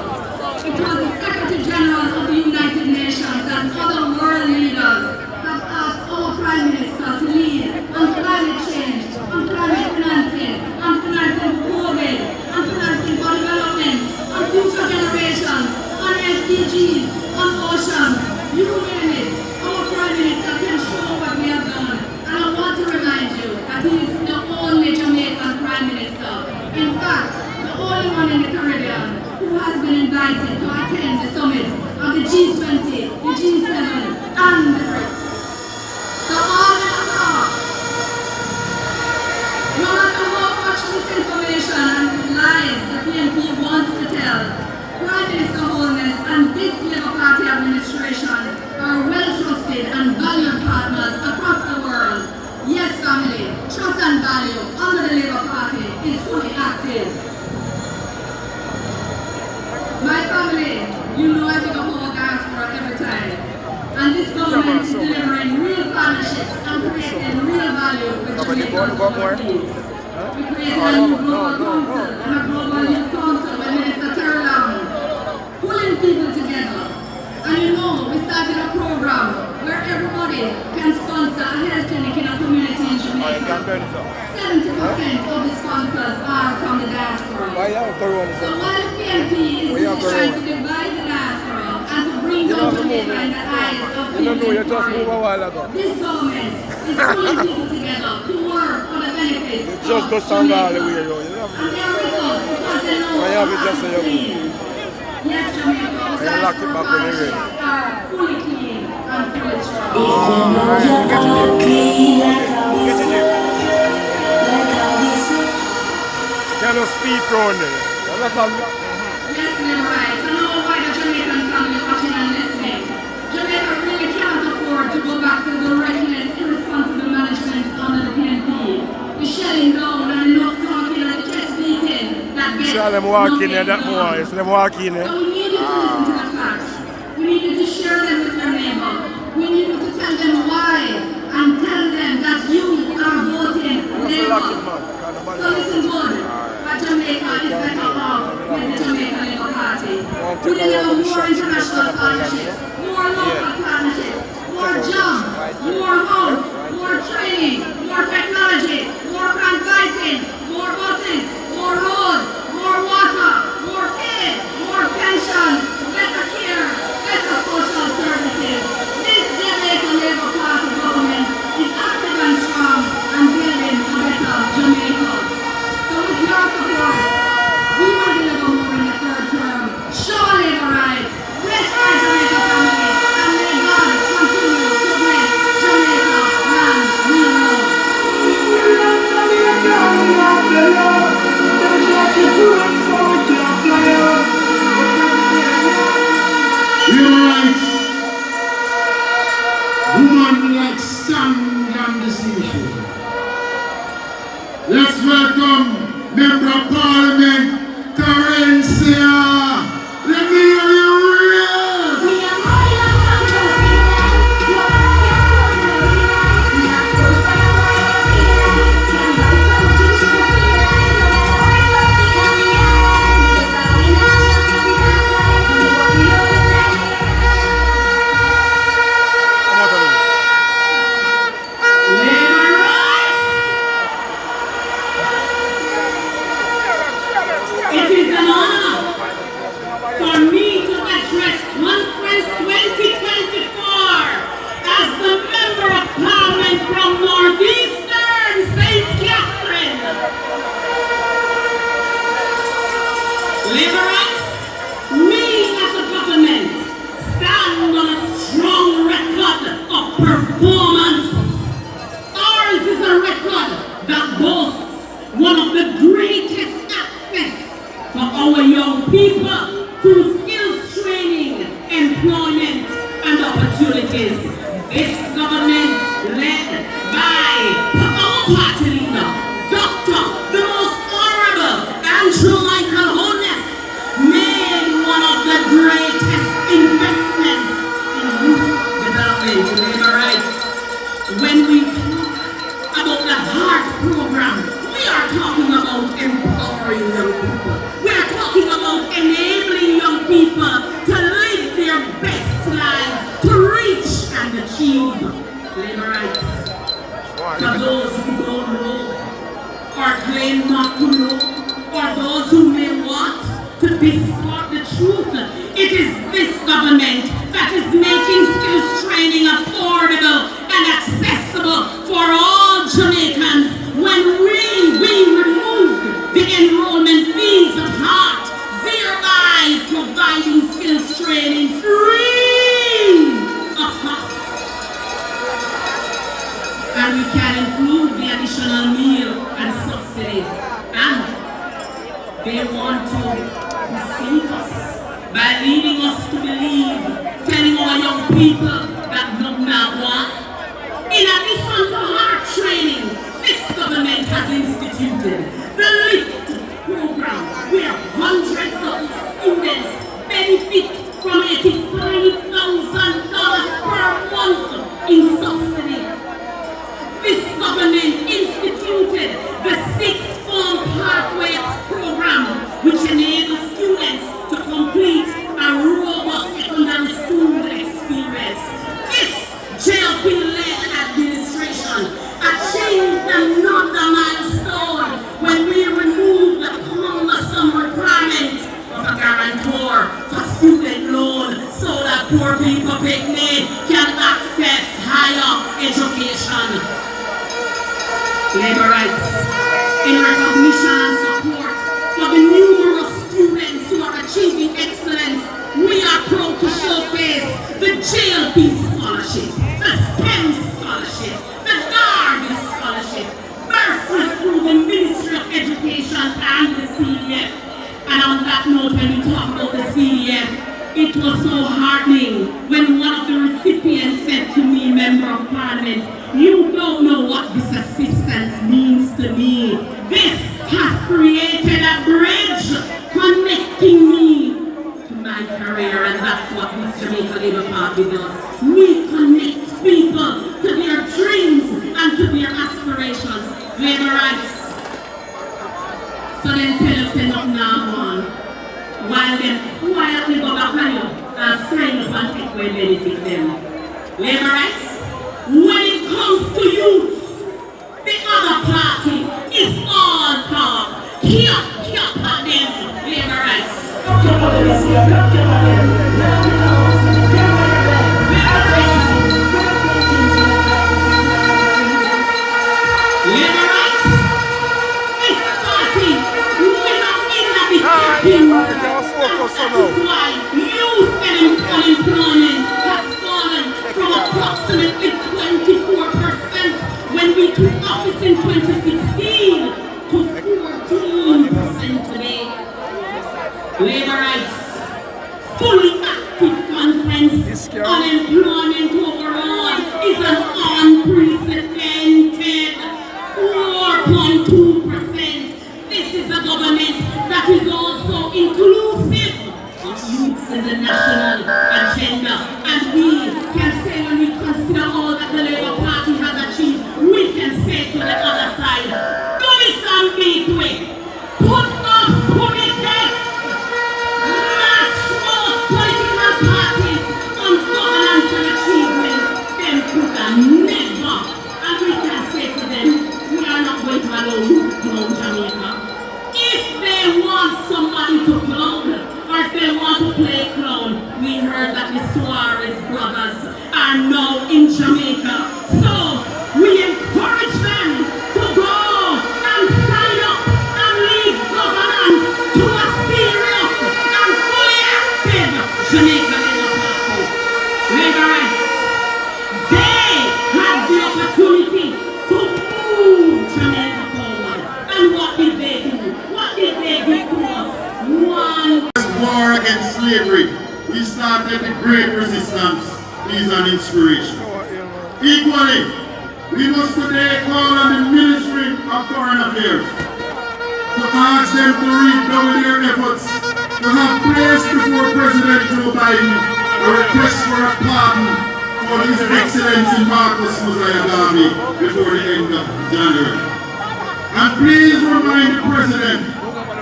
because the Secretary General of the United Nations and other world leaders have asked our Prime Minister to lead on climate change, on climate financing, on financing COVID, on financing for development, on future generations, on SDGs, on oceans, you name it. Our Prime Minister can show what we have done. And I want to remind you that he is the only Jamaican Prime Minister. In fact, the only one in the Caribbean who has been invited to attend the summit of the G20, the G7, and the BRICS. So all that talk, no matter how much misinformation and lies the PNP wants to tell, Prime Minister Holness and this Labour Party administration are well-trusted and valued partners across the world. Yes, family, trust and value under the Labour Party is fully active. My family, you know I think of our diaspora every time. And this government is delivering real partnerships and creating real value with Jamaican communities. We created a new global council and a global youth council with Minister Terry Lam, pulling people together. And you know, we started a program where everybody can sponsor a health clinic in a community in Jamaica. 70% of the sponsors are from the diaspora. So while the PNP is trying to divide the diaspora and to bring down Jamaica in the eyes of people, this government is pulling people together to work for the benefits of Jamaica. And they are with us because they know our hearts are clean. Yes, Jamaica, our diaspora partnerships are fully clean and fully strong. If you know your heart clean like how we say, like how we say. Can you speak on it? Yes, you're right. So now why the Jamaican family watching and listening? Jamaica really can't afford to go back to the reckless, irresponsible management under the PNP. The shelling down and the enough talking and the chest beating that gets them walking there, that more. It's them walking there. So we need you to listen to the facts. We need you to share them with your neighbor. We need you to tell them why and tell them that you are voting Labour. So listen good. Jamaica is better off with the Jamaica Labour Party. We deliver more international partnerships, more local partnerships, more jobs, more homes, more training, more technology, more grant writing, more buses, more roads, more water, more pay, more pensions, is this government led by our party leader, Dr. the most honorable Andrew Michael Honest, made one of the greatest investments in youth development, labor rights. When we talk about the HEART program, we are talking about empowering young people. We are talking about enabling young people to live their best lives, to reach and achieve labor rights. For those who don't know, or claim not to know, or those who may want to distort the truth, it is this government that is making skills training affordable and accessible for all Jamaicans. When we remove the enrollment fees of HEART, thereby providing skills training free of cost. And we can include the additional meal and subsidy. And they want to deceive us by leading us to believe, telling our young people that no matter what. In addition to HEART training, this government has instituted the LIFT program, where hundreds of students benefit from $85,000 per month in subsidy. This government instituted the sixth form pathway program, which enables students to complete a robust secondary school experience. This JLP-led administration achieved another milestone when we removed the cumbersome requirement of a guarantor for student loan so that poor people picnic can access higher education. Labor rights. In recognition and support for the numerous students who are achieving excellence, we are proud to showcase the JLP scholarship, the STEM scholarship, the Garvey scholarship, bursaries through the Ministry of Education and the CDF. And on that note, when we talk about the CDF, it was so heartening when one of the recipients said to me, Member of Parliament, "You don't know what this assistance means to me. This has created a bridge connecting me to my career," and that's what this Jamaica Labour Party does. We connect people to their dreams and to their aspirations. Labor rights. So then tell us enough now on, while them quietly go back on you and sign up and take away benefit them. Labor rights. When it comes to youth, the other party is all talk. Here at them, labor rights. Labor rights. This party, we're not in the beginning. That is why youth unemployment has fallen from approximately 24% when we took office in 2016 to 14% today. Labor rights, fully active conference, unemployment overall is an unprecedented 4.2%. This is a government that is also inclusive of youths in the national agenda. And we can say, when we consider all that the Labour Party has achieved, we can say to the other side, do it and be to it. Put us to the test. Match both political parties on governance and achievement. Them could have never. And we can say to them, we are not going to allow you to clown Jamaica. If they want somebody to clown, or if they want to play clown, we heard that the Suarez brothers are now in Jamaica. So we encourage them to go and sign up and leave governance to a serious and fully active Jamaica Labour Party. Labor rights. They have the opportunity to move Jamaica forward. And what did they do? What did they do to us? One war against slavery. We started the great resistance. is an inspiration. Equally, we must today call on the Ministry of Foreign Affairs to ask them to redouble their efforts to have placed before President Joe Biden a request for a pardon for His Excellency Marcus Mosiah Garvey before the end of January. And please remind the President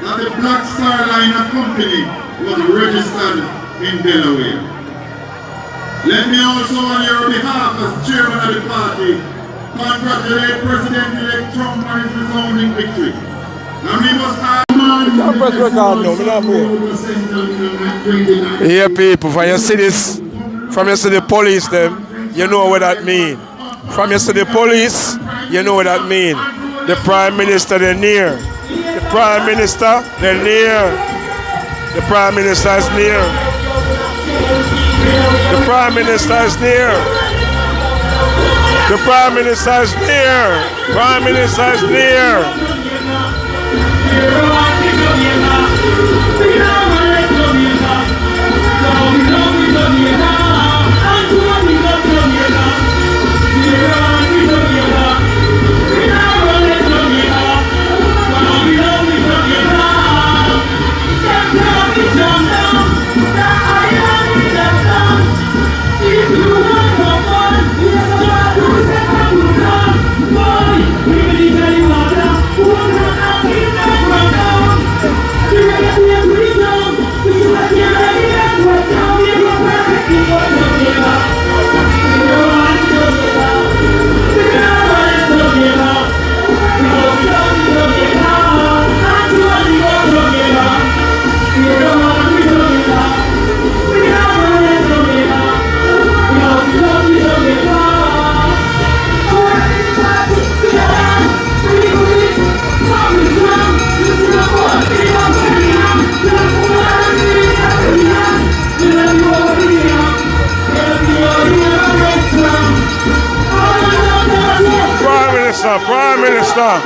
that the Black Star Liner Company was registered in Delaware. Let me also, on your behalf as chairman of the party, congratulate President-elect Trump on his resounding victory. And we must have Yeah, people, from you see this, from you see the police them, you know what that mean. From you see the police, you know what that mean. The Prime Minister, they're near. The Prime Minister, they're near. The Prime Minister is near. The Prime Minister is near. The Prime Minister is near. Prime Minister is near. Prime Minister,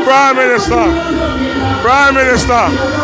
Prime Minister, Prime Minister.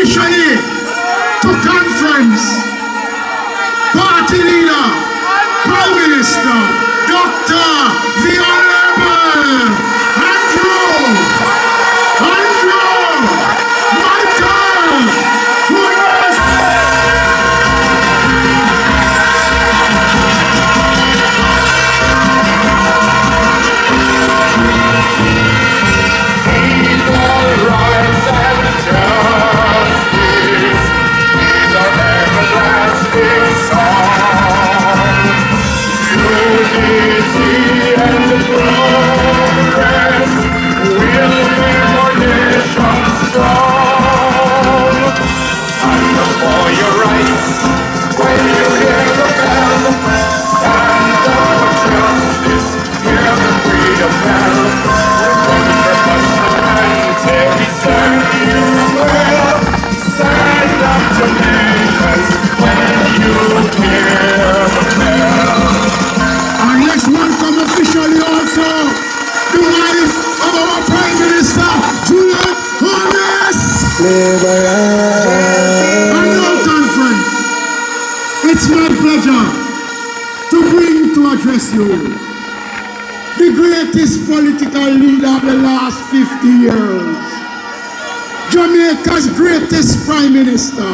officially to conference, party leader, Prime Minister, Dr. the Honorable It's my pleasure to bring to address you the greatest political leader of the last 50 years, Jamaica's greatest Prime Minister.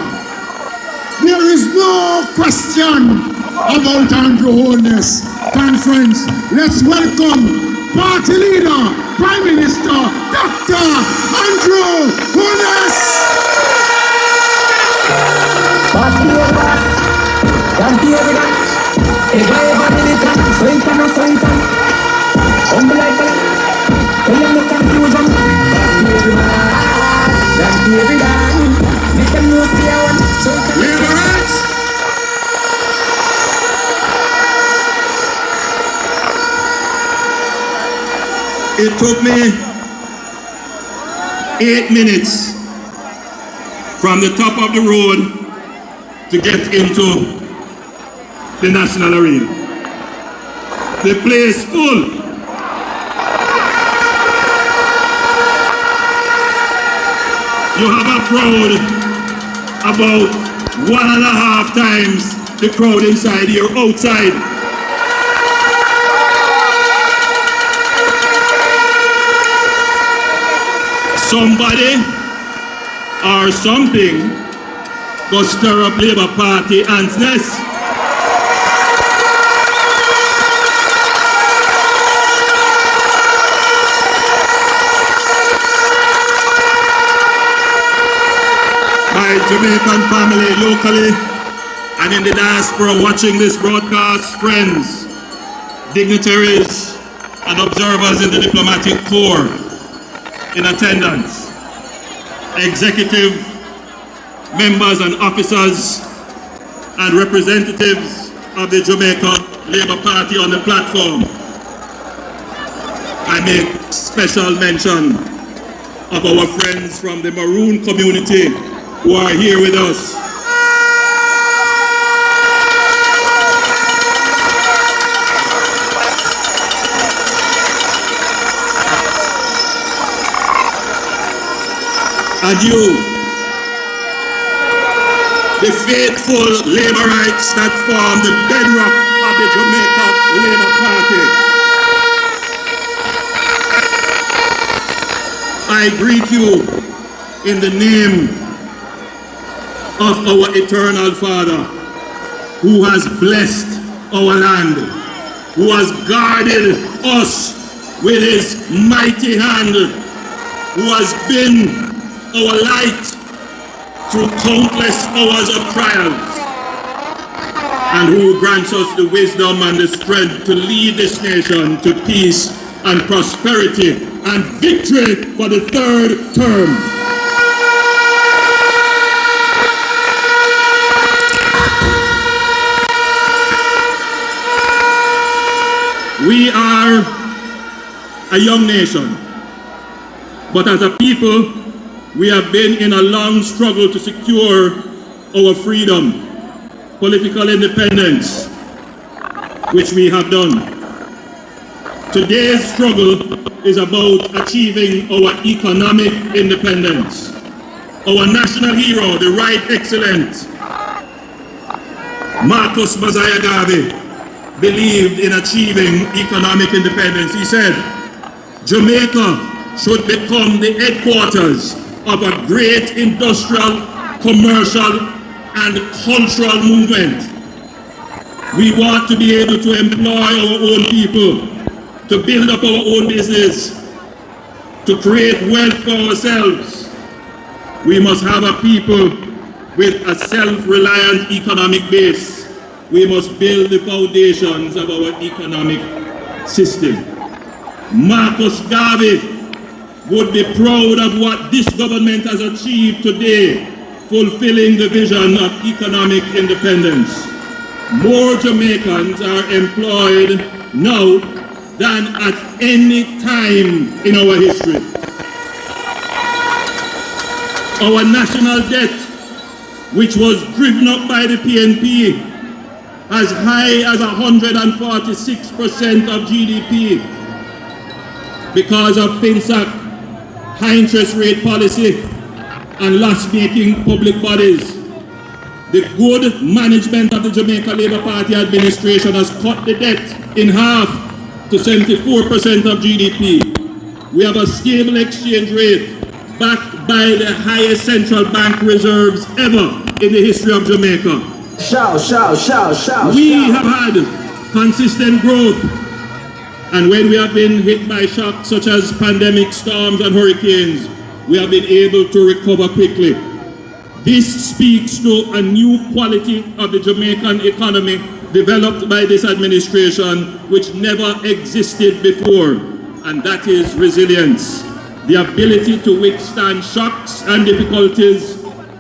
There is no question about Andrew Holness conference. Let's welcome party leader, Prime Minister, Dr. Andrew Holness. Can't hear that. If I ever militant, sweet and a sweet and humble like that. Tell them the confusion. Can't hear that. Make them know see how I'm It took me 8 minutes from the top of the road to get into the National Arena. The place full. You have a crowd about 1.5 times the crowd inside here outside. Somebody or something go stir up Labour Party ants nest. My Jamaican family locally and in the diaspora watching this broadcast, friends, dignitaries and observers in the diplomatic corps in attendance, executive members and officers and representatives of the Jamaica Labour Party on the platform. I make special mention of our friends from the Maroon community who are here with us. and you, the faithful laborites that form the bedrock of the Jamaica Labour Party. I greet you in the name of our eternal Father, who has blessed our land, who has guarded us with his mighty hand, who has been our light through countless hours of trials, and who grants us the wisdom and the strength to lead this nation to peace and prosperity and victory for the third term. We are a young nation, but as a people, we have been in a long struggle to secure our freedom, political independence, which we have done. Today's struggle is about achieving our economic independence. Our national hero, the Right Excellent Marcus Bazaya Garvey, believed in achieving economic independence. He said, Jamaica should become the headquarters of a great industrial, commercial, and cultural movement. We want to be able to employ our own people, to build up our own business, to create wealth for ourselves. We must have a people with a self-reliant economic base. We must build the foundations of our economic system. Marcus Garvey would be proud of what this government has achieved today, fulfilling the vision of economic independence. More Jamaicans are employed now than at any time in our history. Our national debt, which was driven up by the PNP, as high as 146% of GDP, because of FinSAC, high interest rate policy, and loss-making public bodies. The good management of the Jamaica Labour Party administration has cut the debt in half to 74% of GDP. We have a stable exchange rate backed by the highest central bank reserves ever in the history of Jamaica. We have had consistent growth, and when we have been hit by shocks such as pandemic, storms, and hurricanes, we have been able to recover quickly. This speaks to a new quality of the Jamaican economy developed by this administration, which never existed before, and that is resilience. The ability to withstand shocks and difficulties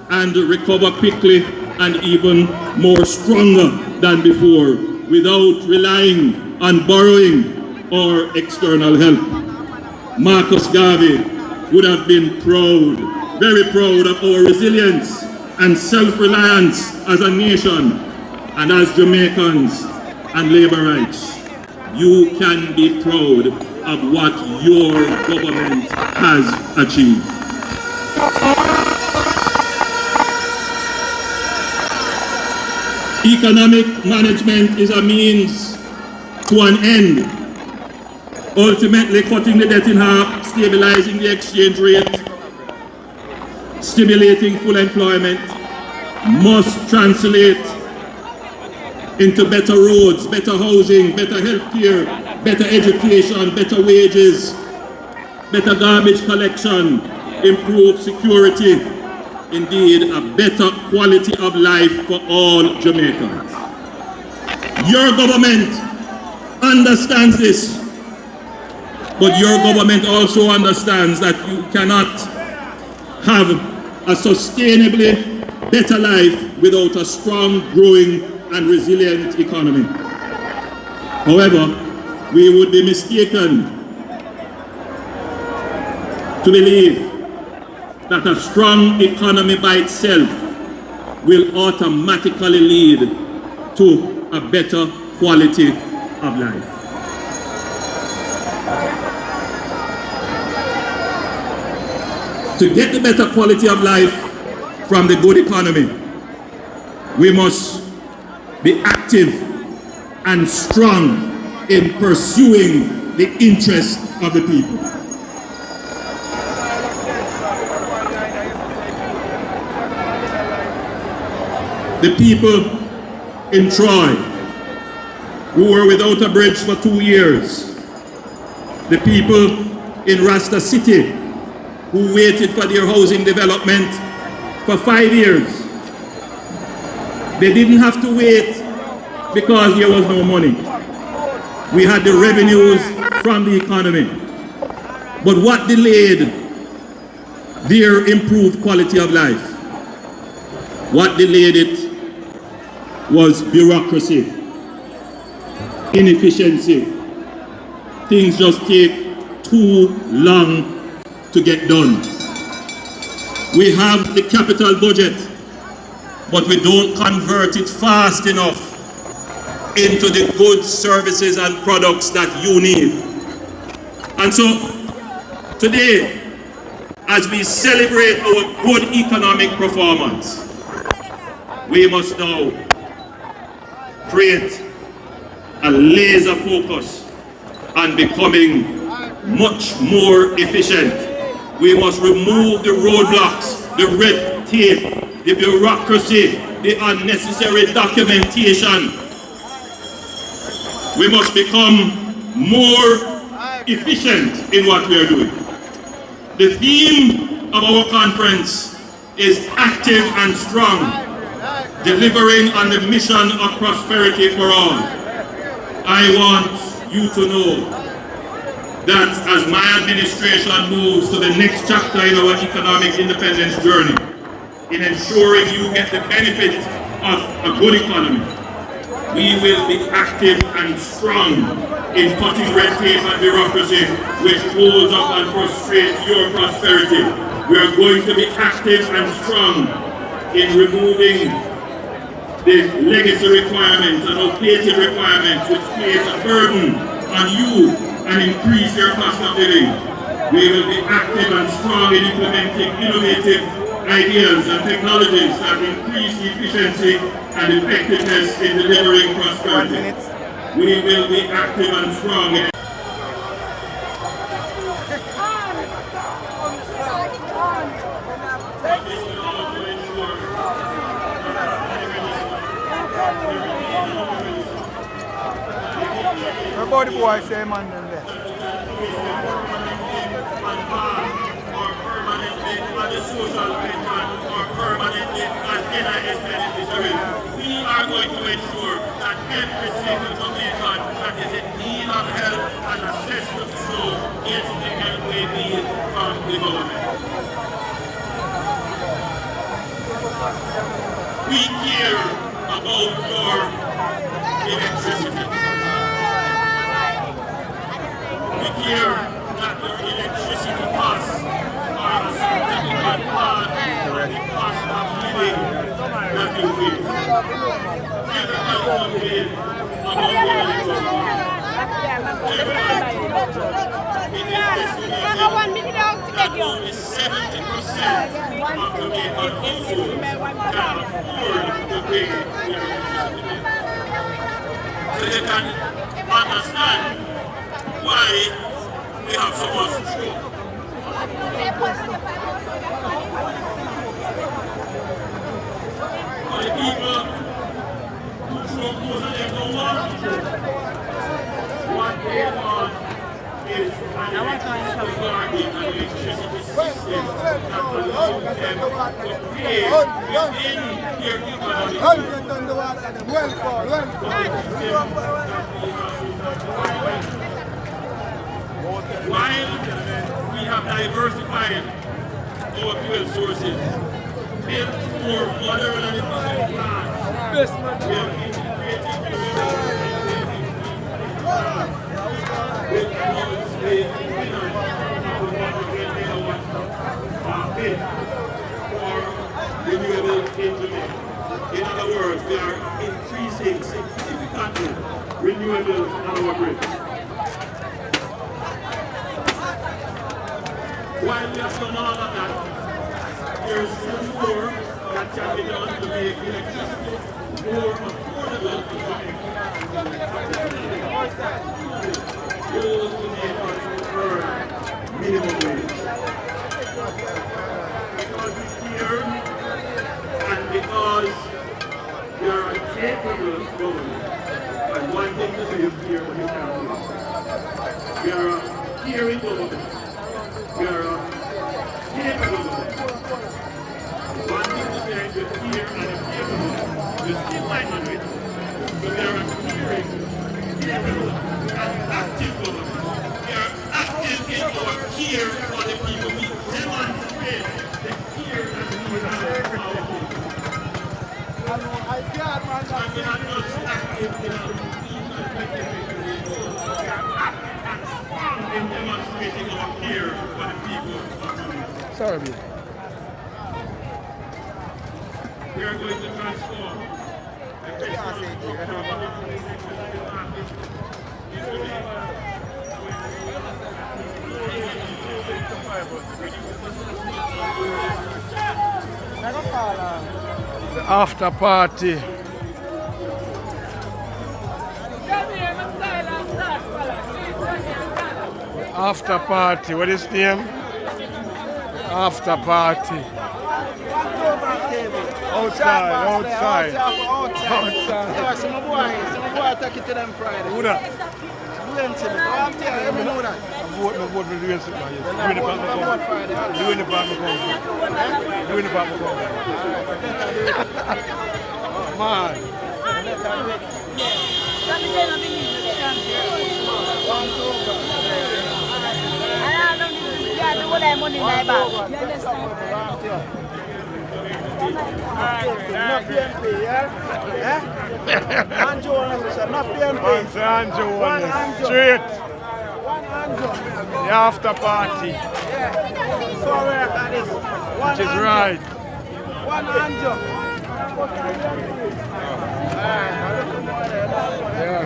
and recover quickly and even more stronger than before, without relying on borrowing or external help. Marcus Garvey would have been proud, very proud of our resilience and self-reliance as a nation and as Jamaicans and laborites. You can be proud of what your government has achieved. Economic management is a means to an end, ultimately cutting the debt in half, stabilizing the exchange rate, stimulating full employment, must translate into better roads, better housing, better healthcare, better education, better wages, better garbage collection, improved security, indeed a better quality of life for all Jamaicans. Your government understands this, but your government also understands that you cannot have a sustainably better life without a strong, growing, and resilient economy. However, we would be mistaken to believe that a strong economy by itself will automatically lead to a better quality of life. To get the better quality of life from the good economy, we must be active and strong in pursuing the interests of the people. The people in Troy who were without a bridge for 2 years, the people in Rasta City who waited for their housing development for 5 years. They didn't have to wait because there was no money. We had the revenues from the economy. But what delayed their improved quality of life? What delayed it was bureaucracy, inefficiency. Things just take too long to get done. We have the capital budget, but we don't convert it fast enough into the goods, services, and products that you need. And so, today, as we celebrate our good economic performance, we must now create a laser focus on becoming much more efficient. We must remove the roadblocks, the red tape, the bureaucracy, the unnecessary documentation. We must become more efficient in what we are doing. The theme of our conference is active and strong, delivering on the mission of prosperity for all. I want you to know that as my administration moves to the next chapter in our economic independence journey, in ensuring you get the benefits of a good economy, we will be active and strong in cutting red tape and bureaucracy which holds up and frustrates your prosperity. We are going to be active and strong in removing the legacy requirements and outdated requirements which place a burden on you and increase your cost of living. We will be active and strong in implementing innovative ideas and technologies that increase the efficiency and effectiveness in delivering prosperity. We will be active and strong in about the boy say man them there. We are going to ensure that every single Jamaican that is in need of help and assistance so gets the help they need from the government. We care about your electricity. We care that your electricity costs are a significant part of the cost of living that you face. Everybody complains about your electricity. That only 70% of Jamaican households can afford to pay their electricity bill. So you can understand why we have so much trouble. For the people who choke most of them don't want, what they want is an electricity and electricity system that allows them to pay within their economic While we have diversified our fuel sources, built more modern and efficient plants, we have integrated with for renewables in Jamaica. In other words, we are increasing significantly renewables on our grid. While we have done all of that, there is still more that can be done to make electricity more affordable to those Jamaicans who earn minimum wage. Because we're here and because we are a capable government. And one thing to say is here, but you can't do it. We are a caring government. We are a capable government. One thing to say is we're here and a capable. You still might not do it. So we are a caring, capable, and active government. We are active in our care for the people. We demonstrate the care that we have for our people. And we are not active in our in demonstrating our care for the people of Jamaica. Sorry, We are going to transform the the after party. After party, what is the name? After party. Outside. Yeah, some boy take it to them Friday. Who that? Doing to me. I'm telling you, know that. I vote for doing something. Doing the Papa Conference. Doing the Papa Conference. Doing the Papa Conference. Man. Not PNP, yeah? Anjo, not PNP. Anjo, straight. One Anjo. The after party. Yeah. Sorry, that is. Which is right. One Anjo. Yeah.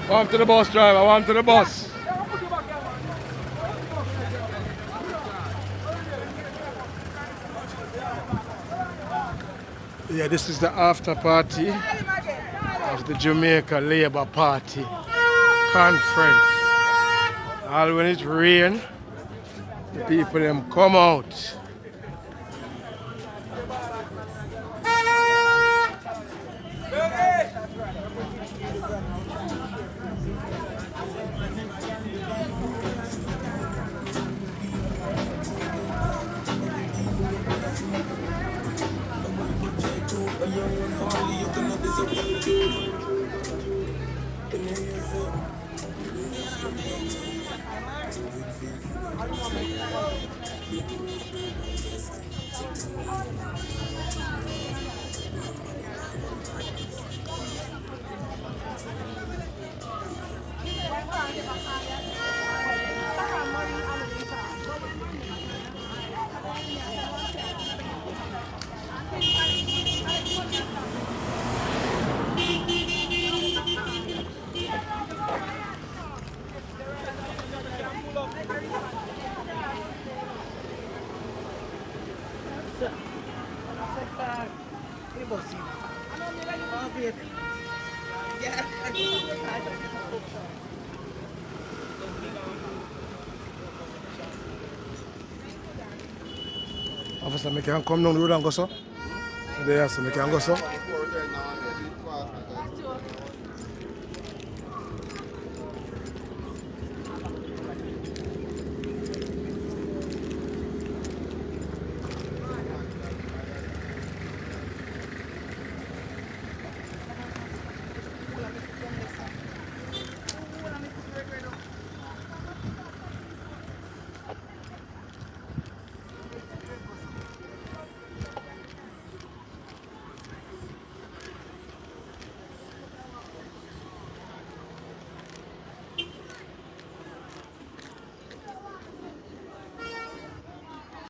Come to the bus, driver. One to the bus. Yeah, this is the after party of the Jamaica Labour Party Conference. All when it rain, the people them come out. Officer, I can come down the road and go so? Yes, I can go so.